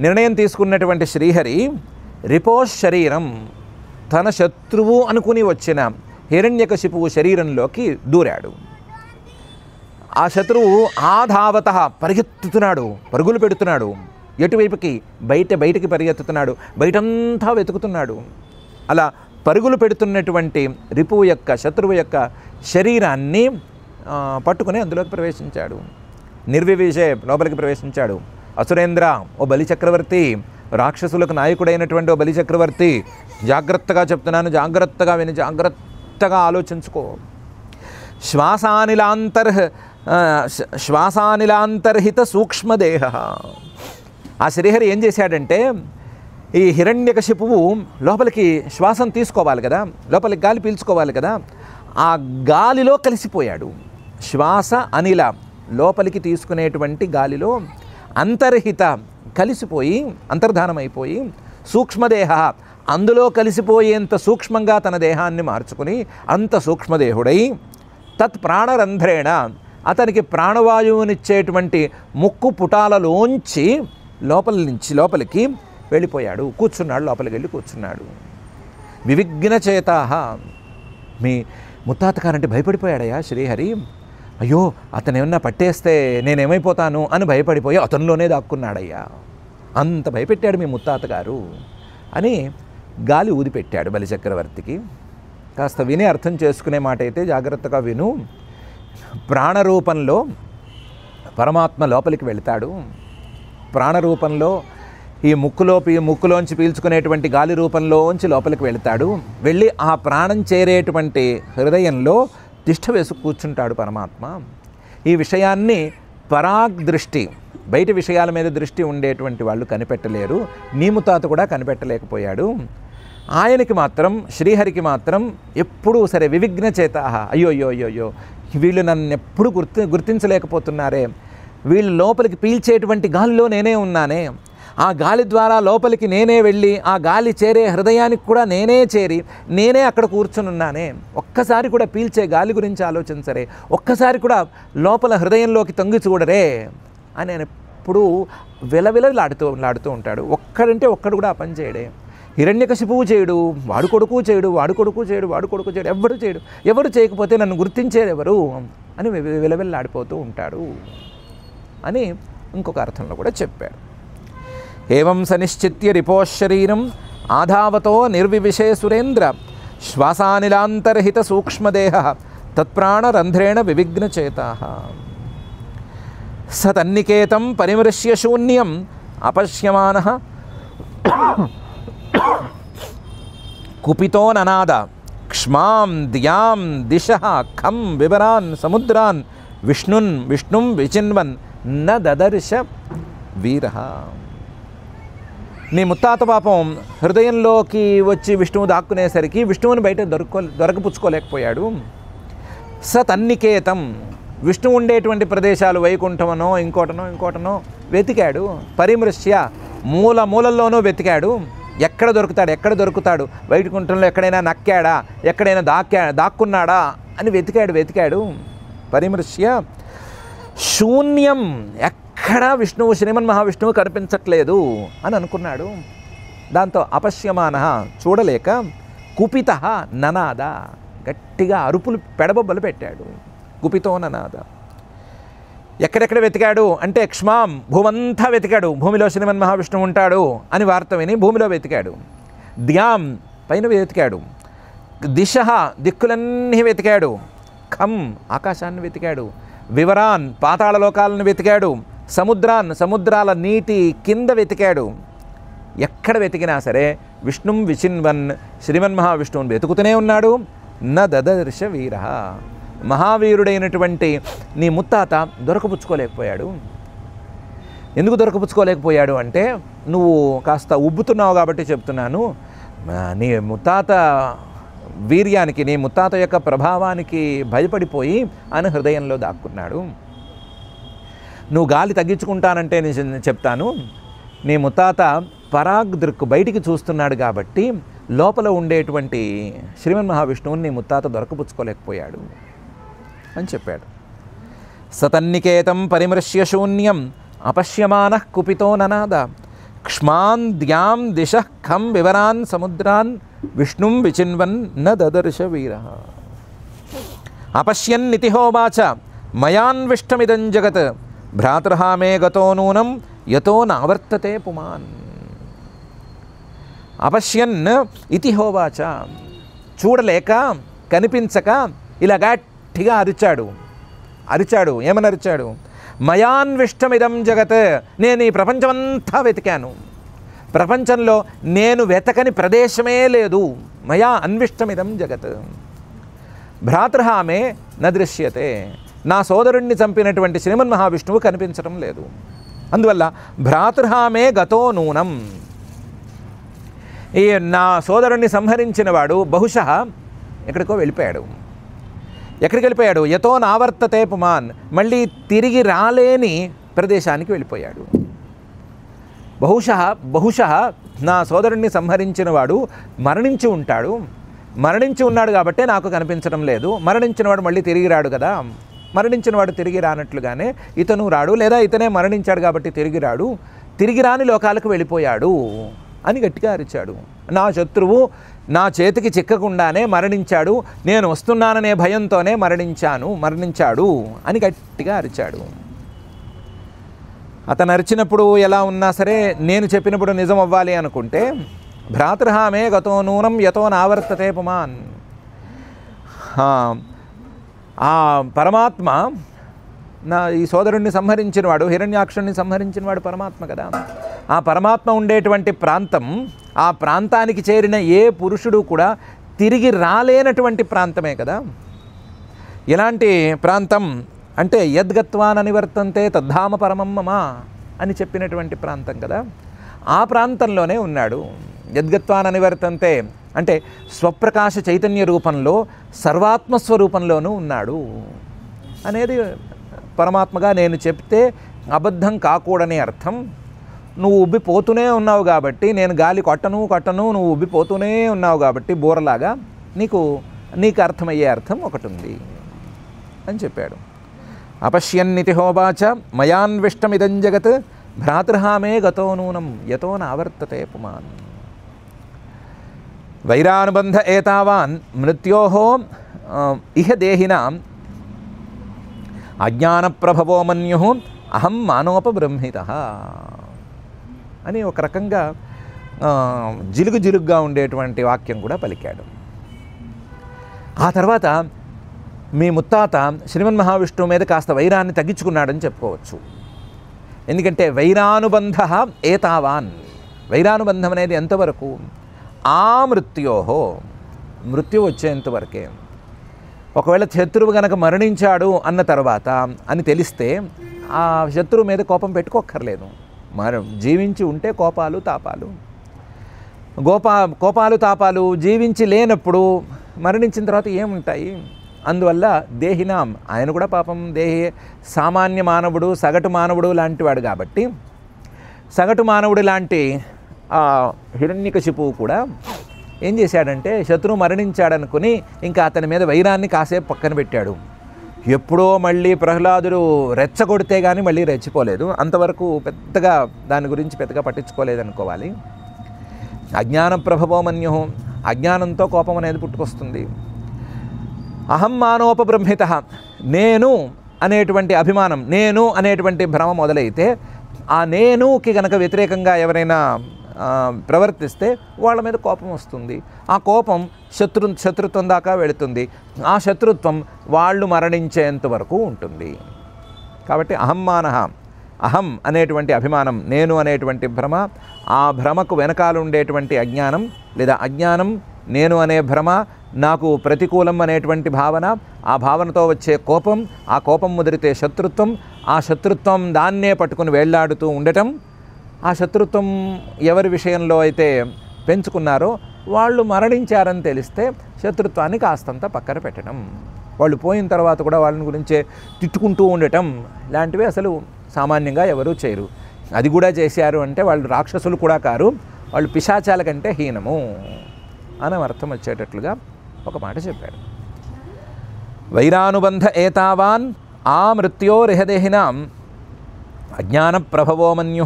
నిర్ణయం తీసుకున్నటువంటి శ్రీహరి రిపోశరీరం, తన శత్రువు అనుకుని వచ్చిన హిరణ్యకశిపువు శరీరంలోకి దూరాడు. ఆ శత్రువు ఆధావత పరిగెత్తుతున్నాడు, పరుగులు పెడుతున్నాడు. ఎటువైపుకి? బయటికి పరిగెత్తుతున్నాడు, బయటంతా వెతుకుతున్నాడు. అలా పరుగులు పెడుతున్నటువంటి రిపువు యొక్క, శత్రువు యొక్క శరీరాన్ని పట్టుకుని అందులోకి ప్రవేశించాడు. నిర్వివిషే, లోపలికి ప్రవేశించాడు. అసురేంద్ర, ఓ బలి చక్రవర్తి, రాక్షసులకు నాయకుడైనటువంటి ఓ బలిచక్రవర్తి, జాగ్రత్తగా చెప్తున్నాను, జాగ్రత్తగా విని జాగ్రత్తగా ఆలోచించుకో. శ్వాసానిలాంతర్హిత సూక్ష్మదేహ. ఆ శ్రీహరి ఏం చేశాడంటే, ఈ హిరణ్యకశిపువు లోపలికి శ్వాసం తీసుకోవాలి కదా, లోపలికి గాలి పీల్చుకోవాలి కదా, ఆ గాలిలో కలిసిపోయాడు. శ్వాస అనిల లోపలికి తీసుకునేటువంటి గాలిలో అంతర్హిత కలిసిపోయి, అంతర్ధానమైపోయి, సూక్ష్మదేహ అందులో కలిసిపోయేంత సూక్ష్మంగా తన దేహాన్ని మార్చుకుని అంత సూక్ష్మదేహుడై, తత్ ప్రాణరంధ్రేణ అతనికి ప్రాణవాయువునిచ్చేటువంటి ముక్కు పుటాలలోంచి లోపలికి వెళ్ళిపోయాడు, కూర్చున్నాడు, లోపలికి వెళ్ళి కూర్చున్నాడు. వివిఘ్న చేతాహ. మీ ముత్తాతగారంటే భయపడిపోయాడయ్యా శ్రీహరి. అయ్యో అతను ఏమన్నా పట్టేస్తే నేనేమైపోతాను అని భయపడిపోయి అతనిలోనే దాక్కున్నాడయ్యా, అంత భయపెట్టాడు మీ ముత్తాతగారు అని గాలి ఊదిపెట్టాడు బలిచక్రవర్తికి. కాస్త విని అర్థం చేసుకునే మాట అయితే జాగ్రత్తగా విను. ప్రాణరూపంలో పరమాత్మ లోపలికి వెళ్తాడు. ప్రాణరూపంలో ఈ ముక్కులోంచి పీల్చుకునేటువంటి గాలి రూపంలోంచి లోపలికి వెళ్తాడు. వెళ్ళి ఆ ప్రాణం చేరేటువంటి హృదయంలో తిష్ట వేసి కూర్చుంటాడు పరమాత్మ. ఈ విషయాన్ని పరాగ్ దృష్టి, బయట విషయాల మీద దృష్టి ఉండేటువంటి వాళ్ళు కనిపెట్టలేరు. నీ ముత్తాత కూడా కనిపెట్టలేకపోయాడు. ఆయనకి మాత్రం, శ్రీహరికి మాత్రం ఎప్పుడూ సరే వివిఘ్న చేత. అయ్యో అయ్యో అయ్యో అయ్యో వీళ్ళు నన్ను ఎప్పుడు గుర్తించలేకపోతున్నారే, వీళ్ళు లోపలికి పీల్చేటువంటి గాలిలో నేనే ఉన్నానే, ఆ గాలి ద్వారా లోపలికి నేనే వెళ్ళి ఆ గాలి చేరే హృదయానికి కూడా నేనే చేరి నేనే అక్కడ కూర్చుని ఉన్నానే, ఒక్కసారి కూడా పీల్చే గాలి గురించి ఆలోచించరే, ఒక్కసారి కూడా లోపల హృదయంలోకి తొంగి చూడరే అని ఆయన ఎప్పుడూ విలవిలలాడుతూ ఉంటాడు. ఒక్కడంటే ఒక్కడు కూడా ఆ పని చేయడే. హిరణ్యకశిపువు చేయడు, వాడు కొడుకు చేయడు, ఎవరు చేయకపోతే నన్ను గుర్తించేదెవరు అని విలవిల్లాడిపోతూ ఉంటాడు అని ఇంకొక అర్థంలో కూడా చెప్పాడు. ఏవం సనిశ్చిత్య రిపోశరీరం ఆధావతో నిర్వివిశే సురేంద్ర శ్వాసానిలాంతర్హిత సూక్ష్మదేహ తత్ప్రాణరంధ్రేణ వివిఘ్నచేతా సతన్నికేతం పరిమృశ్య శూన్యం అపశ్యమానః కుపితోననాద క్ష్మాం దియాం దిశః ఖం వివరాన్ సముద్రాన్ విష్ణుం విచిన్వన్ న దదర్శ వీరః. నీ ముత్తాత పాపం హృదయంలోకి వచ్చి విష్ణువు దాక్కునేసరికి విష్ణువుని బయట దొరకపుచ్చుకోలేకపోయాడు. సతన్నికేతం, విష్ణువు ఉండేటువంటి ప్రదేశాలు వైకుంఠమనో ఇంకోటనో వెతికాడు. పరిమృశ్య, మూలల్లోనూ వెతికాడు. ఎక్కడ దొరుకుతాడు, వైకుంఠంలో ఎక్కడైనా నక్కాడా, ఎక్కడైనా దాక్కున్నాడా అని వెతికాడు. పరిమృశ్య శూన్యం, ఎక్కడా శ్రీమన్ మహావిష్ణువు కనిపించట్లేదు అని అనుకున్నాడు. దాంతో అపశ్యమానః, చూడలేక, కుపితః ననాద, గట్టిగా అరుపులు పెడబొబ్బలు పెట్టాడు. కుపితో ననాద. ఎక్కడెక్కడ వెతికాడు అంటే క్ష్మాం, భూమంతా వెతికాడు, భూమిలో శ్రీమన్ మహావిష్ణువు ఉంటాడు అని వార్త విని భూమిలో వెతికాడు. ద్యాం, పైన వెతికాడు. దిశః, దిక్కులన్నీ వెతికాడు. ఖం, ఆకాశాన్ని వెతికాడు. వివరాన్, పాతాళ లోకాలను వెతికాడు. సముద్రాల నీటి కింద వెతికాడు. ఎక్కడ వెతికినా సరే విష్ణుం విచిన్వన్, శ్రీమన్ మహావిష్ణువుని వెతుకుతూనే ఉన్నాడు. న దదర్శ వీర, మహావీరుడైనటువంటి నీ ముత్తాత దొరకపుచ్చుకోలేకపోయాడు. ఎందుకు దొరకపుచ్చుకోలేకపోయాడు అంటే, నువ్వు కాస్త ఉబ్బుతున్నావు కాబట్టి చెప్తున్నాను. నీ ముత్తాత వీర్యానికి, నీ ముత్తాత యొక్క ప్రభావానికి భయపడిపోయి ఆయన హృదయంలో దాక్కున్నాడు. నువ్వు గాలి తగ్గించుకుంటానంటే నేను చెప్తాను, నీ ముత్తాత పరాగ్ దృక్కు బయటికి చూస్తున్నాడు కాబట్టి లోపల ఉండేటువంటి శ్రీమన్ మహావిష్ణువుని నీ ముత్తాత దొరకపుచ్చుకోలేకపోయాడు అని చెప్పాడు. సతన్నికేతం పరిమృశ్య శూన్యం అపశ్యమానః కుపితో ననాద క్ష్మాన్ ద్యాం దిశః ఖం వివరాన్ సముద్రాన్ విష్ణుం విచిన్వన్ న దదర్శ వీరః. అపశ్యన్నితి హోవాచ మయాన్విష్టమిదం జగత్ భ్రాతృహ మే గతో నూనం యతో నావర్తతే పుమాన్. అపశ్యన్ ఇతి హోవాచ, చూడలేక, కనిపించక ఇలా గట్టిగా అరిచాడు. ఏమని అరిచాడు? మయాన్విష్టమిదం జగత్, నేను ఈ ప్రపంచమంతా వెతికాను, ప్రపంచంలో నేను వెతకని ప్రదేశమే లేదు. మయా అన్విష్టమిదం జగత్. భ్రాతృహామే న దృశ్యతే. నా సోదరుణ్ణి చంపినటువంటి శ్రీమన్మహావిష్ణువు కనిపించడం లేదు. అందువల్ల భ్రాతృహామే గతో నూనం. ఈ నా సోదరుణ్ణి సంహరించిన వాడు బహుశः ఎక్కడికో వెళ్ళిపోయాడు. ఎక్కడికి వెళ్ళిపోయాడు? యతో నావర్తతే పుమాన్. మళ్ళీ తిరిగి రాలేని ప్రదేశానికి వెళ్ళిపోయాడు. బహుశः నా సోదరుణ్ణి సంహరించిన వాడు మరణించి ఉంటాడు. మరణించి ఉన్నాడు కాబట్టే నాకు కనిపించడం లేదు. మరణించిన వాడు మళ్ళీ తిరిగి రాడు కదా. మరణించిన వాడు తిరిగి రానట్లుగానే ఇతను రాడు, లేదా ఇతనే మరణించాడు కాబట్టి తిరిగి రాడు. తిరిగి రాని లోకాలకు వెళ్ళిపోయాడు అని గట్టిగా అరిచాడు. నా శత్రువు నా చేతికి చిక్కకుండానే మరణించాడు. నేను వస్తున్నాననే భయంతోనే మరణించాడు అని గట్టిగా అరిచాడు. అతను అరిచినప్పుడు ఎలా ఉన్నా సరే నేను చెప్పినప్పుడు నిజం అవ్వాలి అనుకుంటే భ్రాతృహామే గతో నూనం యతో నావర్తతే పుమాన్. ఆ పరమాత్మ ఈ సోదరుణ్ణి సంహరించినవాడు, హిరణ్యాక్షుణ్ణి సంహరించినవాడు పరమాత్మ కదా. ఆ పరమాత్మ ఉండేటువంటి ప్రాంతం, ఆ ప్రాంతానికి చేరిన ఏ పురుషుడు కూడా తిరిగి రాలేనటువంటి ప్రాంతమే కదా. ఎలాంటి ప్రాంతం అంటే యద్గత్వాన్ అనివర్తంతే తద్ధామ పరమం మమ అని చెప్పినటువంటి ప్రాంతం కదా. ఆ ప్రాంతంలోనే ఉన్నాడు. యద్గత్వాన్ అనివర్తంతే అంటే స్వప్రకాశ చైతన్య రూపంలో సర్వాత్మస్వరూపంలోనూ ఉన్నాడు అనేది పరమాత్మగా నేను చెప్తే అబద్ధం కాకూడని అర్థం. నువ్వు ఉబ్బిపోతూనే ఉన్నావు కాబట్టి, నేను గాలి కొట్టను నువ్వు ఉబ్బిపోతూనే ఉన్నావు కాబట్టి బోరలాగా నీకు అర్థమయ్యే అర్థం ఒకటి ఉంది అని చెప్పాడు. అపశ్యన్నితి హోవాచ మయాన్విష్టమిదం జగత్ భ్రాతృహామే గతో నూనం యతో నావర్తతే పుమాన్. వైరానుబంధ ఏతావాన్ మృత్యోః ఇహ దేహినాం అజ్ఞానప్రభవో మన్యుః అహం మానోపబ్రహ్మితః అని ఒక రకంగా జిలుగుగా ఉండేటువంటి వాక్యం కూడా పలికాడు. ఆ తర్వాత మీ ముత్తాత శ్రీమన్మహావిష్ణువు మీద కాస్త వైరాన్ని తగ్గించుకున్నాడని చెప్పుకోవచ్చు. ఎందుకంటే వైరానుబంధ ఏతావాన్, వైరానుబంధం అనేది ఎంతవరకు? ఆ మృత్యు వచ్చేంతవరకే. ఒకవేళ శత్రువు గనక మరణించాడు అన్న తర్వాత అని తెలిస్తే ఆ శత్రువు మీద కోపం పెట్టుకోక్కర్లేదు. జీవించి ఉంటే కోపాలు తాపాలు జీవించి లేనప్పుడు మరణించిన తర్వాత ఏముంటాయి? అందువల్ల దేహినాం, ఆయన కూడా పాపం దేహి సామాన్య మానవుడు, సగటు మానవుడు లాంటివాడు కాబట్టి సగటు మానవుడు లాంటి హిరణ్యకశిపువు కూడా ఏం చేశాడంటే శత్రువు మరణించాడనుకుని ఇంకా అతని మీద వైరాన్ని కాసేపు పక్కన పెట్టాడు. ఎప్పుడో మళ్ళీ ప్రహ్లాదుడు రెచ్చగొడితే కానీ మళ్ళీ రెచ్చిపోలేదు. అంతవరకు పెద్దగా దాని గురించి పెద్దగా పట్టించుకోలేదనుకోవాలి. అజ్ఞాన ప్రభవో మన్యు, అజ్ఞానంతో కోపం అనేది పుట్టుకొస్తుంది. అహం మానోపబ్రహ్మిత, నేను అనేటువంటి అభిమానం, నేను అనేటువంటి భ్రమ మొదలైతే ఆ నేనుకి గనక వ్యతిరేకంగా ఎవరైనా ప్రవర్తిస్తే వాళ్ళ మీద కోపం వస్తుంది. ఆ కోపం శత్రుత్వం దాకా వెళుతుంది. ఆ శత్రుత్వం వాళ్ళు మరణించేంత వరకు ఉంటుంది. కాబట్టి అహం అనేటువంటి అభిమానం, నేను అనేటువంటి భ్రమ, ఆ భ్రమకు వెనకాల ఉండేటువంటి అజ్ఞానం లేదా అజ్ఞానం, నేను అనే భ్రమ, నాకు ప్రతికూలం అనేటువంటి భావన, ఆ భావనతో వచ్చే కోపం, ఆ కోపం ముదిరితే శత్రుత్వం, ఆ శత్రుత్వం దాన్నే పట్టుకుని వేళ్లాడుతూ ఉండటం, ఆ శత్రుత్వం ఎవరి విషయంలో అయితే పెంచుకున్నారో వాళ్ళు మరణించారని తెలిస్తే శత్రుత్వాన్ని కాస్తంత పక్కన పెట్టడం, వాళ్ళు పోయిన తర్వాత కూడా వాళ్ళని గురించే తిట్టుకుంటూ ఉండటం ఇలాంటివి అసలు సామాన్యంగా ఎవరూ చేయరు. అది కూడా చేశారు అంటే వాళ్ళు రాక్షసులు కూడా కారు, వాళ్ళు పిశాచాల కంటే హీనము అని అర్థం వచ్చేటట్లుగా ఒక మాట చెప్పాడు. వైరానుబంధ ఏతావాన్ ఆ మృత్యోరిహదేహినాం అజ్ఞాన ప్రభవో మన్యు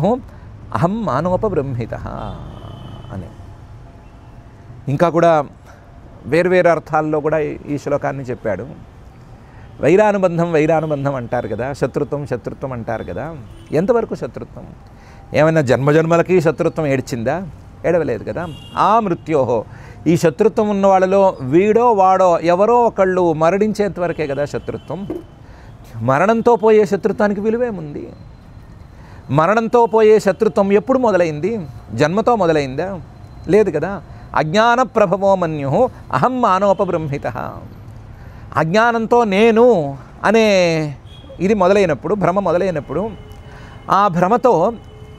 అహం మానోపబ్రహ్మిత అని. ఇంకా కూడా వేర్వేరు అర్థాల్లో కూడా ఈ శ్లోకాన్ని చెప్పాడు. వైరానుబంధం అంటారు కదా, శత్రుత్వం అంటారు కదా. ఎంతవరకు శత్రుత్వం? ఏమైనా జన్మజన్మలకి శత్రుత్వం ఏడ్చిందా? ఏడవలేదు కదా. ఆ మృత్యోహో, ఈ శత్రుత్వం ఉన్న వాళ్ళలో వీడో వాడో ఎవరో ఒకళ్ళు మరణించేంతవరకే కదా శత్రుత్వం. మరణంతో పోయే శత్రుత్వానికి విలువేముంది? మరణంతో పోయే శత్రుత్వం ఎప్పుడు మొదలైంది? జన్మతో మొదలైందా? లేదు కదా. అజ్ఞాన ప్రభవో మన్యు అహం మానోపబృంహిత. అజ్ఞానంతో నేను అనే ఇది మొదలైనప్పుడు, భ్రమ మొదలైనప్పుడు, ఆ భ్రమతో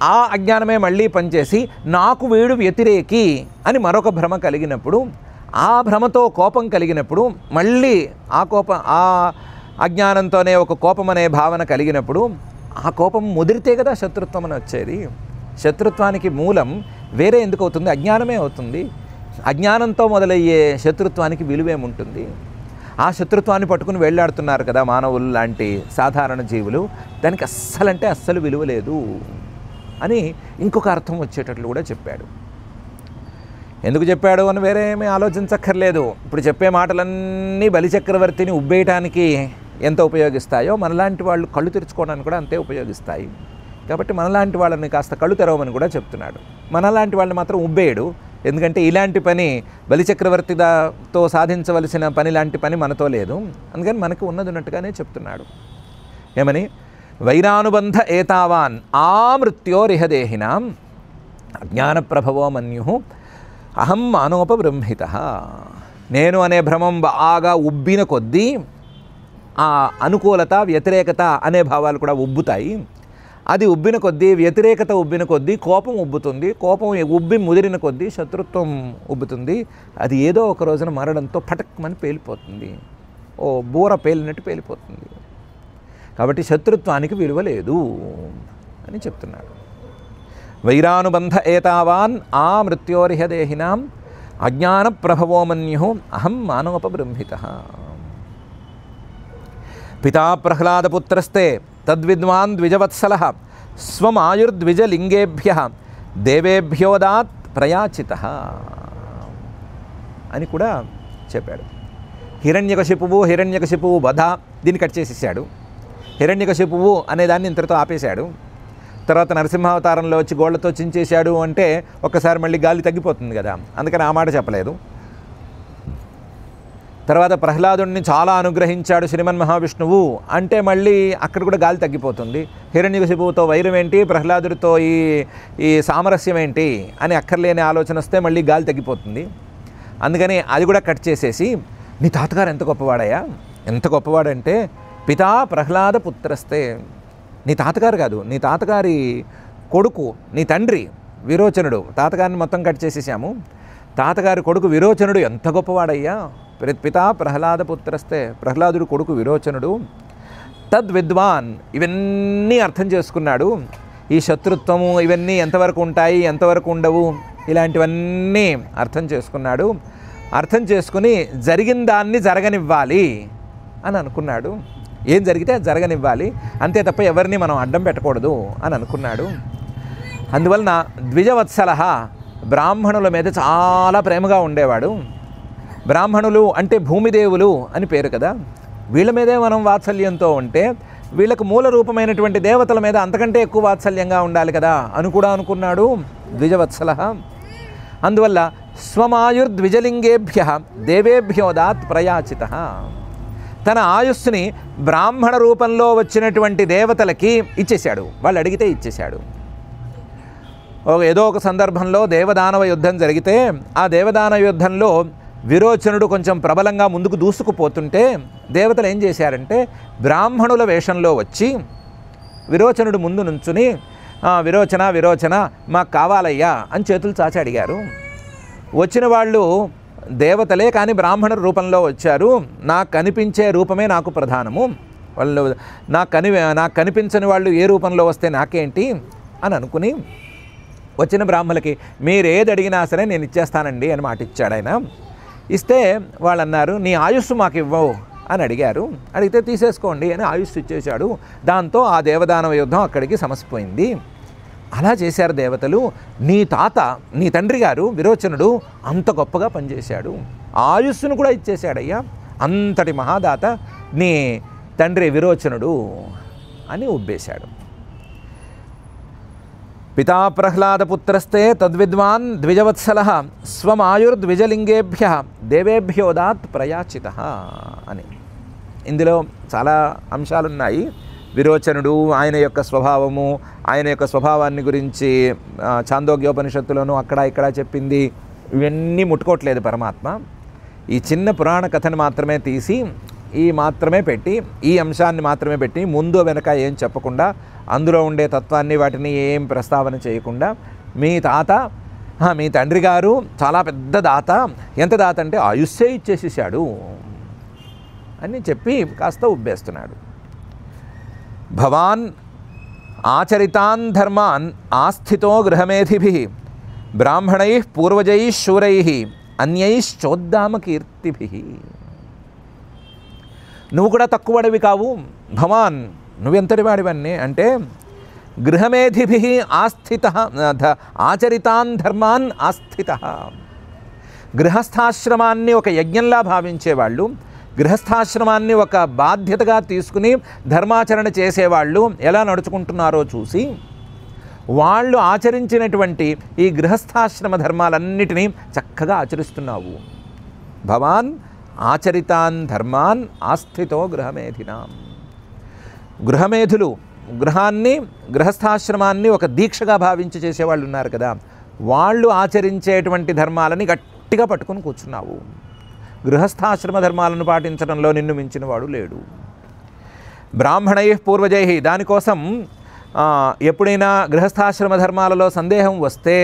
ఆ అజ్ఞానమే మళ్ళీ పనిచేసి నాకు వీడు వ్యతిరేకి అని మరొక భ్రమ కలిగినప్పుడు, ఆ భ్రమతో కోపం కలిగినప్పుడు, మళ్ళీ ఆ అజ్ఞానంతోనే ఒక కోపం అనే భావన కలిగినప్పుడు, ఆ కోపం ముదిరితే కదా శత్రుత్వం అని వచ్చేది. శత్రుత్వానికి మూలం వేరే ఎందుకు అవుతుంది? అజ్ఞానమే అవుతుంది. అజ్ఞానంతో మొదలయ్యే శత్రుత్వానికి విలువేముంటుంది? ఆ శత్రుత్వాన్ని పట్టుకుని వెళ్ళాడుతున్నారు కదా మానవులు లాంటి సాధారణ జీవులు. దానికి అస్సలంటే అస్సలు విలువ లేదు అని ఇంకొక అర్థం వచ్చేటట్లు కూడా చెప్పాడు. ఎందుకు చెప్పాడు అని వేరే ఏమీ ఆలోచించక్కర్లేదు. ఇప్పుడు చెప్పే మాటలన్నీ బలిచక్రవర్తిని ఉబ్బేయటానికి ఎంత ఉపయోగిస్తాయో మనలాంటి వాళ్ళు కళ్ళు తెరుచుకోవడానికి కూడా అంతే ఉపయోగిస్తాయి. కాబట్టి మనలాంటి వాళ్ళని కాస్త కళ్ళు తెరవమని కూడా చెప్తున్నాడు. మనలాంటి వాళ్ళని మాత్రం ఉబ్బేయడు. ఎందుకంటే ఇలాంటి పని బలిచక్రవర్తితో సాధించవలసిన పని లాంటి పని మనతో లేదు. అందుకని మనకు ఉన్నది ఉన్నట్టుగానే చెప్తున్నాడు. ఏమని? వైరానుబంధ ఏతావాన్ ఆమృత్యోరిహదేహినాం అజ్ఞాన ప్రభవో మన్యు అహం మానోపబృంహిత. నేను అనే భ్రమం బాగా ఉబ్బిన కొద్దీ ఆ అనుకూలత వ్యతిరేకత అనే భావాలు కూడా ఉబ్బుతాయి. అది ఉబ్బిన కొద్దీ, వ్యతిరేకత ఉబ్బిన కొద్దీ కోపం ఉబ్బుతుంది. కోపం ఉబ్బి ముదిరిన కొద్దీ శత్రుత్వం ఉబ్బుతుంది. అది ఏదో ఒక రోజున మరణంతో పటక్మని పేలిపోతుంది. ఓ బూర పేలినట్టు పేలిపోతుంది. కాబట్టి శత్రుత్వానికి విలువ లేదు అని చెప్తున్నాడు. వైరానుబంధ ఏతావాన్ ఆ మృత్యోరిహదేహినాం అజ్ఞాన ప్రభవో మన్యు అహం మానోపబృంహిత. పితా ప్రహ్లాదపుత్రస్తే తద్విద్వాన్ ద్విజవత్సలః స్వమాయుర్ద్విజలింగేభ్యః దేవేభ్యోదాత్ ప్రయాచితః అని కూడా చెప్పాడు. హిరణ్యకశిపువు వధ దీన్ని కట్ చేసేసాడు. హిరణ్యకశిపువు అనేదాన్ని ఇంతటితో ఆపేశాడు. తర్వాత నరసింహావతారంలో వచ్చి గోళ్లతో చించేశాడు అంటే ఒక్కసారి మళ్ళీ గాలి తగ్గిపోతుంది కదా, అందుకని ఆ మాట చెప్పలేదు. తర్వాత ప్రహ్లాదుడిని చాలా అనుగ్రహించాడు శ్రీమన్ మహావిష్ణువు అంటే మళ్ళీ అక్కడ కూడా గాలి తగ్గిపోతుంది. హిరణ్యకశిపువుతో వైరం ఏంటి, ప్రహ్లాదుడితో ఈ సామరస్యం ఏంటి అని అక్కర్లేని ఆలోచన వస్తే మళ్ళీ గాలి తగ్గిపోతుంది. అందుకని అది కూడా కట్ చేసేసి, నీ తాతగారు ఎంత గొప్పవాడయ్యా, ఎంత గొప్పవాడంటే పితా ప్రహ్లాద పుత్రస్తే, నీ తాతగారు కాదు, నీ తాతగారి కొడుకు, నీ తండ్రి విరోచనుడు. తాతగారిని మొత్తం కట్ చేసేసాము. తాతగారి కొడుకు విరోచనుడు ఎంత గొప్పవాడయ్యా. పితా ప్రహ్లాద పుత్రస్తే, ప్రహ్లాదుడు కొడుకు విరోచనుడు. తద్విద్వాన్, ఇవన్నీ అర్థం చేసుకున్నాడు. ఈ శత్రుత్వము ఇవన్నీ ఎంతవరకు ఉంటాయి, ఎంతవరకు ఉండవు, ఇలాంటివన్నీ అర్థం చేసుకున్నాడు. అర్థం చేసుకుని జరిగిన దాన్ని జరగనివ్వాలి అని అనుకున్నాడు. ఏం జరిగితే అది జరగనివ్వాలి, అంతే తప్ప ఎవరిని మనం అడ్డం పెట్టకూడదు అని అనుకున్నాడు. అందువలన ద్విజవత్సలః, బ్రాహ్మణుల మీద చాలా ప్రేమగా ఉండేవాడు. బ్రాహ్మణులు అంటే భూమిదేవులు అని పేరు కదా, వీళ్ళ మీదే మనం వాత్సల్యంతో ఉంటే వీళ్ళకు మూల రూపమైనటువంటి దేవతల మీద అంతకంటే ఎక్కువ వాత్సల్యంగా ఉండాలి కదా అని కూడా అనుకున్నాడు ద్విజవత్సలః. అందువల్ల స్వమాయుర్ద్విజలింగేభ్యః దేవేభ్యోదాత్ ప్రయాచితః, తన ఆయుస్సుని బ్రాహ్మణ రూపంలో వచ్చినటువంటి దేవతలకి ఇచ్చేశాడు. వాళ్ళు అడిగితే ఇచ్చేశాడు. ఏదో ఒక సందర్భంలో దేవదానవ యుద్ధం జరిగితే ఆ దేవదానవ యుద్ధంలో విరోచనుడు కొంచెం ప్రబలంగా ముందుకు దూసుకుపోతుంటే దేవతలు ఏం చేశారంటే బ్రాహ్మణుల వేషంలో వచ్చి విరోచనుడు ముందు నుంచుని విరోచన విరోచన మాకు కావాలయ్యా అని చేతులు చాచి అడిగారు. వచ్చిన వాళ్ళు దేవతలే కానీ బ్రాహ్మణ రూపంలో వచ్చారు. నాకు కనిపించే రూపమే నాకు ప్రధానము, వాళ్ళు నాకు కనిపించని వాళ్ళు ఏ రూపంలో వస్తే నాకేంటి అని అనుకుని వచ్చిన బ్రాహ్మణులకి మీరు ఏది అడిగినా సరే నేను ఇచ్చేస్తానండి అని మాట ఇచ్చాడు ఆయన. ఇస్తే వాళ్ళు అన్నారు, నీ ఆయుస్సు మాకు ఇవ్వవు అని అడిగారు. అడిగితే తీసేసుకోండి అని ఆయుస్సు ఇచ్చేశాడు. దాంతో ఆ దేవదానవ యుద్ధం అక్కడికి సమసిపోయింది. అలా చేశారు దేవతలు. నీ తండ్రి గారు విరోచనుడు అంత గొప్పగా పనిచేశాడు, ఆయుస్సును కూడా ఇచ్చేశాడయ్యా, అంతటి మహాదాత నీ తండ్రి విరోచనుడు అని ఉబ్బేశాడు. పితా ప్రహ్లాదపుత్రస్తే తద్విద్వాన్ ద్విజవత్సలః స్వమాయుర్ద్విజలింగేభ్యః దేవేభ్యోదాత్ ప్రయాచితః అని. ఇందులో చాలా అంశాలున్నాయి. విరోచనుడు, ఆయన యొక్క స్వభావము, ఆయన యొక్క స్వభావాన్ని గురించి ఛాందోగ్యోపనిషత్తులోనూ అక్కడ ఇక్కడ చెప్పింది ఇవన్నీ ముట్టుకోవట్లేదు పరమాత్మ. ఈ చిన్న పురాణ కథను మాత్రమే తీసి మాత్రమే పెట్టి, ఈ అంశాన్ని మాత్రమే పెట్టి, ముందు వెనక ఏం చెప్పకుండా, అందులో ఉండే తత్వాన్ని వాటిని ఏం ప్రస్తావన చేయకుండా, మీ తండ్రి గారు చాలా పెద్ద దాత, ఎంత దాత అంటే ఆయుష్యే ఇచ్చేసేసాడు అని చెప్పి కాస్త ఉబ్బేస్తున్నాడు. భవాన్ ఆచరితాన్ ధర్మాన్ ఆస్థితో గృహమేధిభిః బ్రాహ్మణైః పూర్వజైః శూరైః అన్యైశ్చోద్దామ కీర్తిభిః. నువ్వు కూడా తక్కువడివి కావు భవాన్, నువ్వెంతటి వాడివన్నీ అంటే గృహమేధిభిః ఆస్థితః ఆచరితాన్ ధర్మాన్ ఆస్థితః. గృహస్థాశ్రమాన్ని ఒక యజ్ఞంలా భావించేవాళ్ళు, గృహస్థాశ్రమాన్ని ఒక బాధ్యతగా తీసుకుని ధర్మాచరణ చేసేవాళ్ళు ఎలా నడుచుకుంటున్నారో చూసి వాళ్ళు ఆచరించినటువంటి ఈ గృహస్థాశ్రమ ధర్మాలన్నిటినీ చక్కగా ఆచరిస్తున్నావు. భవాన్ ఆచరితాన్ ధర్మాన్ ఆస్థితో గృహమేధినాం. గృహమేధులు గృహస్థాశ్రమాన్ని ఒక దీక్షగా భావించి చేసేవాళ్ళు ఉన్నారు కదా, వాళ్ళు ఆచరించేటువంటి ధర్మాలని గట్టిగా పట్టుకొని కూర్చున్నావు. గృహస్థాశ్రమ ధర్మాలను పాటించడంలో నిన్ను మించిన వాడు లేడు. బ్రాహ్మణైః పూర్వజైః, దానికోసం ఎప్పుడైనా గృహస్థాశ్రమ ధర్మాలలో సందేహం వస్తే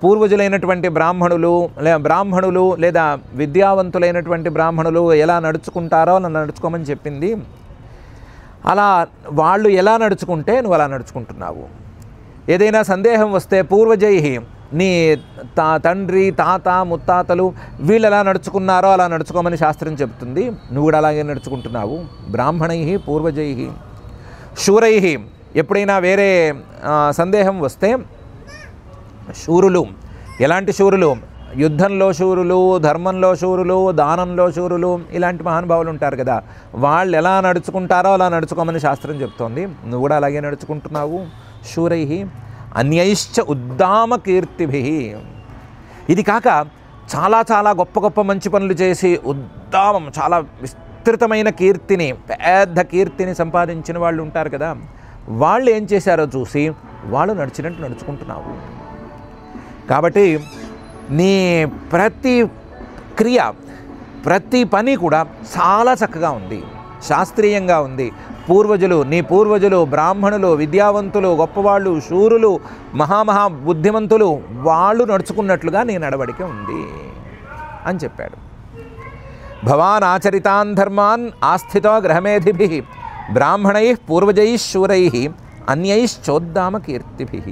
పూర్వజులైనటువంటి బ్రాహ్మణులు లేదా విద్యావంతులైనటువంటి బ్రాహ్మణులు ఎలా నడుచుకుంటారో అలా నడుచుకోమని చెప్పింది. అలా వాళ్ళు ఎలా నడుచుకుంటే నువ్వు అలా నడుచుకుంటున్నావు. ఏదైనా సందేహం వస్తే పూర్వజైః, నీ తండ్రి తాత ముత్తాతలు వీళ్ళు ఎలా నడుచుకున్నారో అలా నడుచుకోమని శాస్త్రం చెబుతుంది. నువ్వు కూడా అలాగే నడుచుకుంటున్నావు. బ్రాహ్మణైః పూర్వజైః శూరైః, ఎప్పుడైనా వేరే సందేహం వస్తే శూరులు, ఎలాంటి శూరులు? యుద్ధంలో శూరులు, ధర్మంలో శూరులు, దానంలో శూరులు, ఇలాంటి మహానుభావులు ఉంటారు కదా, వాళ్ళు ఎలా నడుచుకుంటారో అలా నడుచుకోమని శాస్త్రం చెప్తోంది. నువ్వు కూడా అలాగే నడుచుకుంటున్నావు. శూరైః అన్యైశ్చ ఉద్దామ కీర్తిభిః. ఇది కాక చాలా చాలా గొప్ప గొప్ప మంచి పనులు చేసి ఉద్దామం, చాలా విస్తృతమైన కీర్తిని, పెద్ద కీర్తిని సంపాదించిన వాళ్ళు ఉంటారు కదా, వాళ్ళు ఏం చేశారో చూసి వాళ్ళు నడిచినట్టు నడుచుకుంటున్నావు. కాబట్టి నీ ప్రతి క్రియ, ప్రతి పని కూడా చాలా చక్కగా ఉంది, శాస్త్రీయంగా ఉంది. నీ పూర్వజులు బ్రాహ్మణులు, విద్యావంతులు, గొప్పవాళ్ళు, శూరులు, మహామహా బుద్ధిమంతులు వాళ్ళు నడుచుకున్నట్లుగా నీ నడవడిక ఉంది అని చెప్పాడు. భవాన్ ఆచరితాన్ ధర్మాన్ ఆస్థితో గృహమేధిభిః బ్రాహ్మణైః పూర్వజైః శూరైః అన్యైశ్చోద్దామ కీర్తిభిః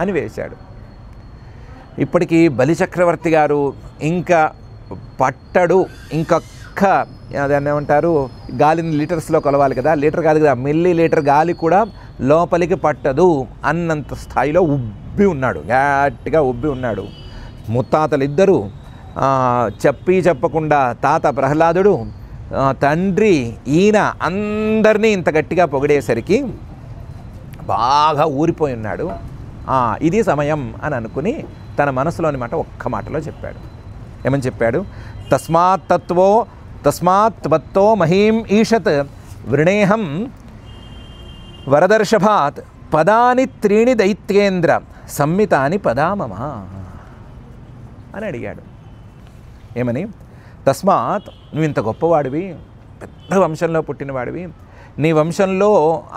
అని వేశాడు. ఇప్పటికీ బలిచక్రవర్తి గారు ఇంకా పట్టడు, ఇంకొక్క దాన్ని ఏమంటారు, గాలిని లీటర్స్లో కొలవాలి కదా, లీటర్ కాదు కదా, మిల్లీ లీటర్ గాలి కూడా లోపలికి పట్టదు అన్నంత స్థాయిలో ఉబ్బి ఉన్నాడు, గట్టిగా ఉబ్బి ఉన్నాడు. ముత్తాతలు ఇద్దరు, చెప్పకుండా తాత ప్రహ్లాదుడు, తండ్రి ఈయన, అందరినీ ఇంత గట్టిగా పొగిడేసరికి బాగా ఊరిపోయి ఉన్నాడు. ఇది సమయం అని అనుకుని తన మనసులోని మాట ఒక్క మాటలో చెప్పాడు. ఏమని చెప్పాడు? తస్మాత్ త్వత్తో మహీం ఈషత్ వృణేహం వరదర్షభాత్ పదాని త్రీణి దైత్యేంద్ర సంమితాని పదా మమ అని అడిగాడు. ఏమని? తస్మాత్, నువ్వు ఇంత గొప్పవాడివి, పెద్ద వంశంలో పుట్టినవాడివి, నీ వంశంలో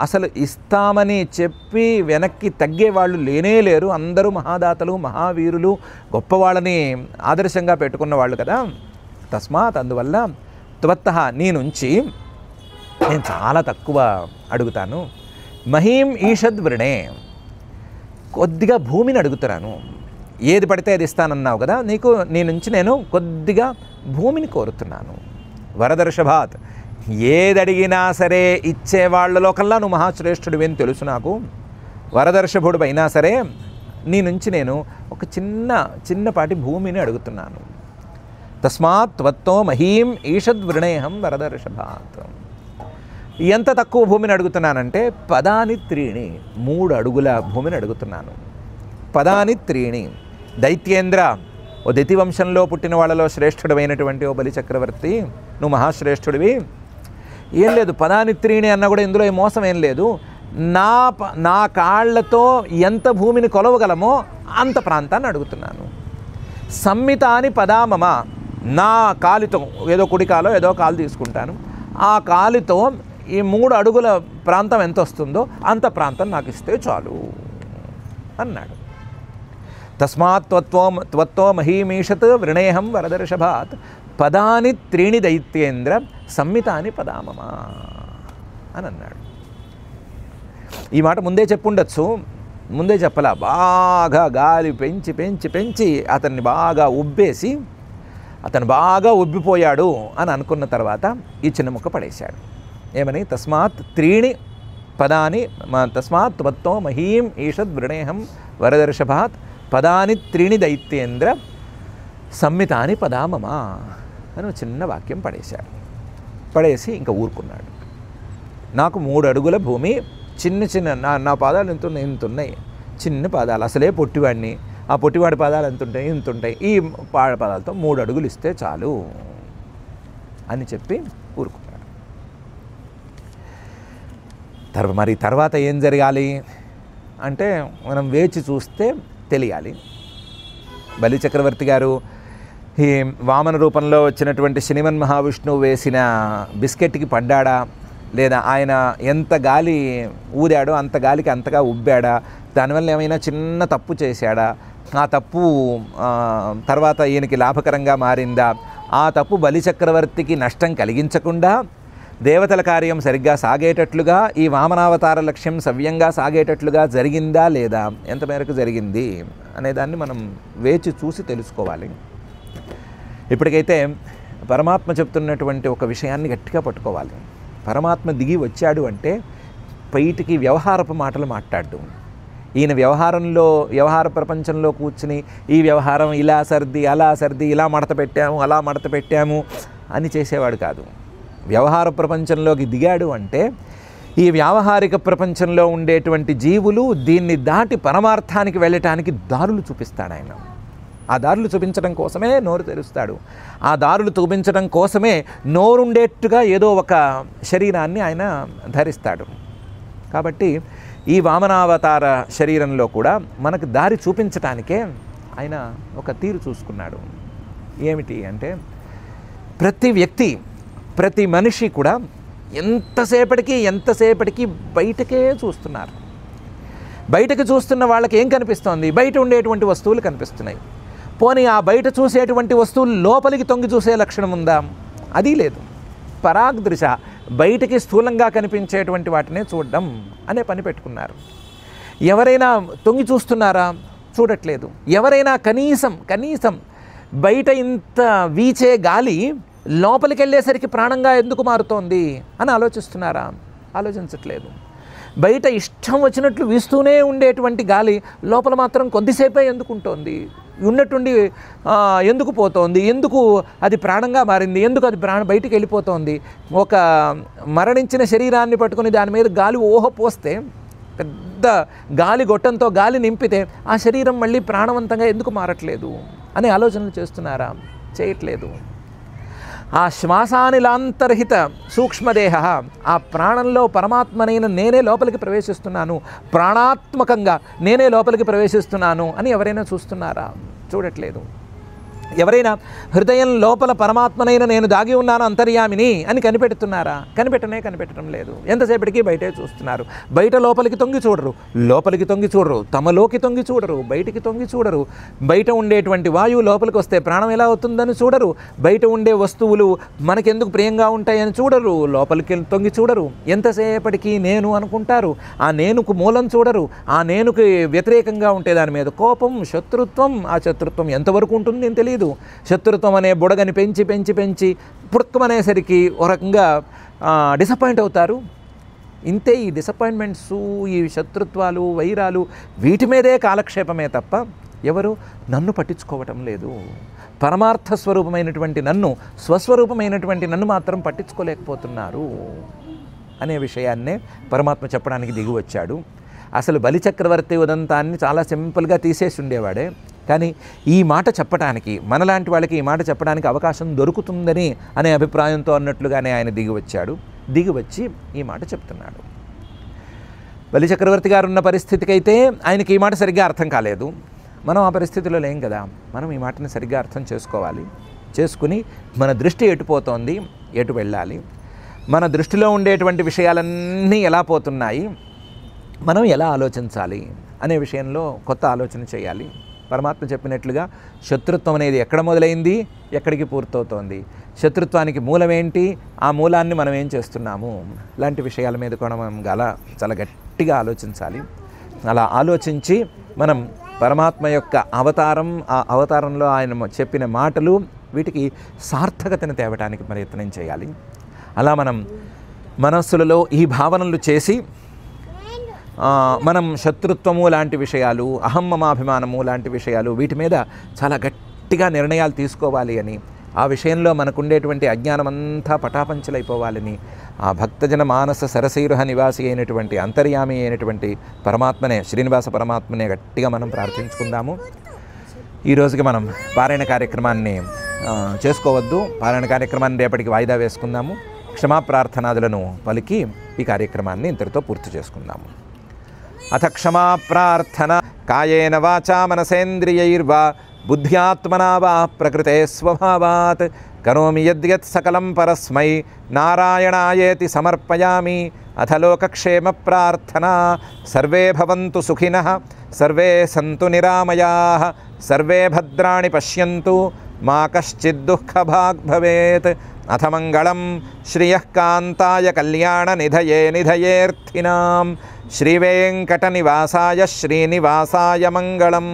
అసలు ఇస్తామని చెప్పి వెనక్కి తగ్గేవాళ్ళు లేనే లేరు, అందరూ మహాదాతలు, మహావీరులు, గొప్పవాళ్ళని ఆదర్శంగా పెట్టుకున్న వాళ్ళు కదా. తస్మాత్, అందువల్ల త్వత్తః, నీ నుంచి నేను చాలా తక్కువ అడుగుతాను. మహీం ఈషద్ వృణే, కొద్దిగా భూమిని అడుగుతున్నాను. ఏది పడితే అది ఇస్తానన్నావు కదా, నీ నుంచి నేను కొద్దిగా భూమిని కోరుతున్నాను. వరదర్షభాత్, ఏదడిగినా సరే ఇచ్చేవాళ్లలో కల్లా నువ్వు మహాశ్రేష్ఠుడివి అని తెలుసు నాకు. వరదర్షభుడు అయినా సరే నీ నుంచి నేను ఒక చిన్నపాటి భూమిని అడుగుతున్నాను. తస్మాత్ త్వత్తో మహీం ఈషద్ వృణేహం వరదర్షభాత్. ఎంత తక్కువ భూమిని అడుగుతున్నానంటే పదాని త్రీణి, 3 అడుగుల భూమిని అడుగుతున్నాను. పదాని త్రీణి. దైత్యేంద్ర, ఓ దైత్యవంశంలో పుట్టిన వాళ్ళలో శ్రేష్ఠుడమైనటువంటి ఓ బలిచక్రవర్తి, నువ్వు మహాశ్రేష్ఠుడివి, ఏం లేదు, పదాని త్రీణి అన్న కూడా ఇందులో మోసం ఏం లేదు. నా కాళ్లతో ఎంత భూమిని కొలవగలమో అంత ప్రాంతాన్ని అడుగుతున్నాను. సంమితాని పదామమ, నా కాలితో, ఏదో కుడి కాలో ఏదో కాలు తీసుకుంటాను, ఆ కాలితో ఈ 3 అడుగుల ప్రాంతం ఎంత వస్తుందో అంత ప్రాంతం నాకు ఇస్తే చాలు అన్నాడు. తస్మాత్ త్వత్తో మహీమీషత్ వృణేహం వరదర్షభాత్ పదాని త్రీణి దైత్యేంద్ర సంమితాని పదామమ అని అన్నాడు. ఈ మాట ముందే చెప్పుండొచ్చు, ముందే చెప్పలా. బాగా గాలి పెంచి పెంచి పెంచి అతన్ని బాగా ఉబ్బేసి అతను బాగా ఉబ్బిపోయాడు అని అనుకున్న తర్వాత ఈ చిన్న ముక్క పడేశాడు. ఏమని? తస్మాత్ త్రీణి పదాని తస్మాత్ త్వత్తో మహీం ఈషద్ వృణేహం వరదర్షభాత్ పదాని త్రీణి దైత్యేంద్ర సంమితాని పదామమ అని చిన్న వాక్యం పడేశాడు. పడేసి ఇంకా ఊరుకున్నాడు. నాకు 3 అడుగుల భూమి, చిన్న చిన్న నా పాదాలు ఇంతున్నాయి, చిన్న పాదాలు, అసలే పొట్టివాడిని, ఆ పొట్టివాడి పాదాలు ఇంత ఉంటాయి, ఈ పాదాలతో 3 అడుగులు ఇస్తే చాలు అని చెప్పి ఊరుకున్నాడు. మరి తర్వాత ఏం జరగాలి అంటే మనం వేచి చూస్తే తెలియాలి. బలిచక్రవర్తి గారు ఈ వామన రూపంలో వచ్చినటువంటి శ్రీమన్ మహావిష్ణువు వేసిన బిస్కెట్కి పడ్డాడా, లేదా ఆయన ఎంత గాలి ఊదాడో అంత గాలికి అంతగా ఉబ్బాడా, దానివల్ల ఏమైనా చిన్న తప్పు చేశాడా, ఆ తప్పు తర్వాత ఈయనకి లాభకరంగా మారిందా, ఆ తప్పు బలిచక్రవర్తికి నష్టం కలిగించకుండా దేవతల కార్యం సరిగ్గా సాగేటట్లుగా ఈ వామనావతార లక్ష్యం సవ్యంగా సాగేటట్లుగా జరిగిందా లేదా, ఎంత మేరకు జరిగింది అనేదాన్ని మనం వేచి చూసి తెలుసుకోవాలి. ఇప్పటికైతే పరమాత్మ చెప్తున్నటువంటి ఒక విషయాన్ని గట్టిగా పట్టుకోవాలి. పరమాత్మ దిగి వచ్చాడు అంటే బయటికి వ్యవహారపు మాటలు మాట్లాడడం. ఈయన వ్యవహార ప్రపంచంలో కూర్చుని ఈ వ్యవహారం ఇలా సర్ది అలా సర్ది, ఇలా మడత పెట్టాము అలా మడత పెట్టాము అని చేసేవాడు కాదు. వ్యవహార ప్రపంచంలోకి దిగాడు అంటే ఈ వ్యావహారిక ప్రపంచంలో ఉండేటువంటి జీవులు దీన్ని దాటి పరమార్థానికి వెళ్ళటానికి దారులు చూపిస్తాడు ఆయన. ఆ దారులు చూపించడం కోసమే నోరు తెరుస్తాడు. ఆ దారులు చూపించడం కోసమే నోరుండేట్టుగా ఏదో ఒక శరీరాన్ని ఆయన ధరిస్తాడు. కాబట్టి ఈ వామనావతార శరీరంలో కూడా మనకు దారి చూపించటానికే ఆయన ఒక తీరు చూసుకున్నాడు. ఏమిటి అంటే ప్రతి వ్యక్తి, ప్రతి మనిషి కూడా ఎంతసేపటికి బయటకే చూస్తున్నారు. బయటకు చూస్తున్న వాళ్ళకి ఏం కనిపిస్తోంది? బయట ఉండేటువంటి వస్తువులు కనిపిస్తున్నాయి. పోనీ ఆ బయట చూసేటువంటి వస్తువులు లోపలికి తొంగి చూసే లక్షణం ఉందా? అది లేదు. పరాగ్దృశ, బయటికి స్థూలంగా కనిపించేటువంటి వాటినే చూడడం అనే పని పెట్టుకున్నారు. ఎవరైనా తొంగి చూస్తున్నారా? చూడట్లేదు. ఎవరైనా కనీసం బయట ఇంత వీచే గాలి లోపలికి వెళ్ళేసరికి ప్రాణంగా ఎందుకు మారుతోంది అని ఆలోచిస్తున్నారా? ఆలోచించట్లేదు. బయట ఇష్టం వచ్చినట్లు వీస్తూనే ఉండేటువంటి గాలి లోపల మాత్రం కొద్దిసేపే ఎందుకు ఉంటుంది? ఉన్నట్టుండి ఎందుకు పోతోంది? ఎందుకు అది ప్రాణంగా మారింది? ఎందుకు అది బయటికి వెళ్ళిపోతోంది? ఒక మరణించిన శరీరాన్ని పట్టుకుని దాని మీద గాలి పోస్తే, పెద్ద గాలి గొట్టంతో గాలి నింపితే ఆ శరీరం మళ్ళీ ప్రాణవంతంగా ఎందుకు మారట్లేదు అనే ఆలోచనలు చేస్తున్నారా? చేయట్లేదు. ఆ శ్వాసానిలాంతర్హిత సూక్ష్మదేహ, ఆ ప్రాణంలో పరమాత్మనైన నేనే లోపలికి ప్రవేశిస్తున్నాను, ప్రాణాత్మకంగా నేనే లోపలికి ప్రవేశిస్తున్నాను అని ఎవరైనా చూస్తున్నారా? చూడట్లేదు. ఎవరైనా హృదయం లోపల పరమాత్మనైన నేను దాగి ఉన్నాను అంతర్యామిని అని కనిపెడుతున్నారా? కనిపెట్టడం లేదు. ఎంతసేపటికి బయటే చూస్తున్నారు. బయట లోపలికి తొంగి చూడరు, లోపలికి తొంగి చూడరు, తమలోకి తొంగి చూడరు, బయటికి తొంగి చూడరు. బయట ఉండేటువంటి వాయువు లోపలికి వస్తే ప్రాణం ఎలా అవుతుందని చూడరు. బయట ఉండే వస్తువులు మనకెందుకు ప్రియంగా ఉంటాయని చూడరు, లోపలికి తొంగి చూడరు. ఎంతసేపటికి నేను అనుకుంటారు. ఆ నేనుకు మూలం చూడరు. ఆ నేనుకి వ్యతిరేకంగా ఉంటే దాని మీద కోపం, శత్రుత్వం. ఆ శత్రుత్వం ఎంతవరకు ఉంటుంది అని తెలియదు. శత్రుత్వం అనే బుడగని పెంచి పెంచి పెంచి పుడకమనేసరికి ఒక రకంగా డిసప్పాయింట్ అవుతారు. ఇంతే. ఈ డిసప్పాయింట్మెంట్స్, ఈ శత్రుత్వాలు, వైరాలు, వీటి మీదే కాలక్షేపమే తప్ప ఎవరు నన్ను పట్టించుకోవటం లేదు. పరమార్థ స్వరూపమైనటువంటి నన్ను, స్వస్వరూపమైనటువంటి నన్ను మాత్రం పట్టించుకోలేకపోతున్నారు అనే విషయాన్నే పరమాత్మ చెప్పడానికి దిగి వచ్చాడు. అసలు బలిచక్రవర్తి ఉదంతాన్ని చాలా సింపుల్గా తీసేసి ఉండేవాడే. కానీ ఈ మాట చెప్పడానికి, మనలాంటి వాళ్ళకి ఈ మాట చెప్పడానికి అవకాశం దొరుకుతుందని అనే అభిప్రాయంతో అన్నట్లుగానే ఆయన దిగి వచ్చి ఈ మాట చెప్తున్నాడు. బలిచక్రవర్తి గారు ఉన్న పరిస్థితికి అయితే ఆయనకి ఈ మాట సరిగ్గా అర్థం కాలేదు. మనం ఆ పరిస్థితిలో లేం కదా. మనం ఈ మాటని సరిగ్గా అర్థం చేసుకోవాలి. చేసుకుని మన దృష్టి ఎటుపోతోంది, ఎటు వెళ్ళాలి, మన దృష్టిలో ఉండేటువంటి విషయాలన్నీ ఎలా పోతున్నాయి, మనం ఎలా ఆలోచించాలి అనే విషయంలో కొత్త ఆలోచన చేయాలి. పరమాత్మ చెప్పినట్లుగా శత్రుత్వం అనేది ఎక్కడ మొదలైంది, ఎక్కడికి పూర్తవుతోంది, శత్రుత్వానికి మూలమేంటి, ఆ మూలాన్ని మనం ఏం చేస్తున్నాము, లాంటి విషయాల మీద కూడా మనం చాలా గట్టిగా ఆలోచించాలి. అలా ఆలోచించి మనం పరమాత్మ యొక్క అవతారం, ఆ అవతారంలో ఆయన చెప్పిన మాటలు, వీటికి సార్థకతను తేవడానికి ప్రయత్నం చేయాలి. అలా మనం మనస్సులలో ఈ భావనలు చేసి మనం శత్రుత్వము లాంటి విషయాలు, అహమ్మమాభిమానము లాంటి విషయాలు, వీటి మీద చాలా గట్టిగా నిర్ణయాలు తీసుకోవాలి అని, ఆ విషయంలో మనకుండేటువంటి అజ్ఞానమంతా పటాపంచలైపోవాలని ఆ భక్తజన మానస సరసీరుహ నివాసి అయినటువంటి అంతర్యామి అయినటువంటి పరమాత్మనే, శ్రీనివాస పరమాత్మనే గట్టిగా మనం ప్రార్థించుకుందాము. ఈ రోజుకి మనం పారాయణ కార్యక్రమాన్ని చేసుకోవద్దు. పారాయణ కార్యక్రమాన్ని రేపటికి వాయిదా వేసుకుందాము. క్షమాప్రార్థనాదులను పలికి ఈ కార్యక్రమాన్ని ఇంతటితో పూర్తి చేసుకుందాము. అథ క్షమా ప్రార్థన కాయేన వాచా మనసేంద్రియైర్వా బుద్ధ్యాత్మనా వా ప్రకృతే స్వభావాత్ కరోమి యద్యత్ సకలం పరస్మై నారాయణాయేతి సమర్పయామి. అథ లోకక్షేమ ప్రార్థనా సర్వే భవంతు సుఖినః సర్వే సంతు నిరామయాః సర్వే భద్రాణి పశ్యంతు మా కశ్చిద్ దుఃఖభాగ్ భవేత్. అథ మంగళం శ్రియః కాంతాయ కళ్యాణ నిధయే నిధయేర్థినాం శ్రీవేంకటనివాసాయ శ్రీనివాసాయ మంగళం.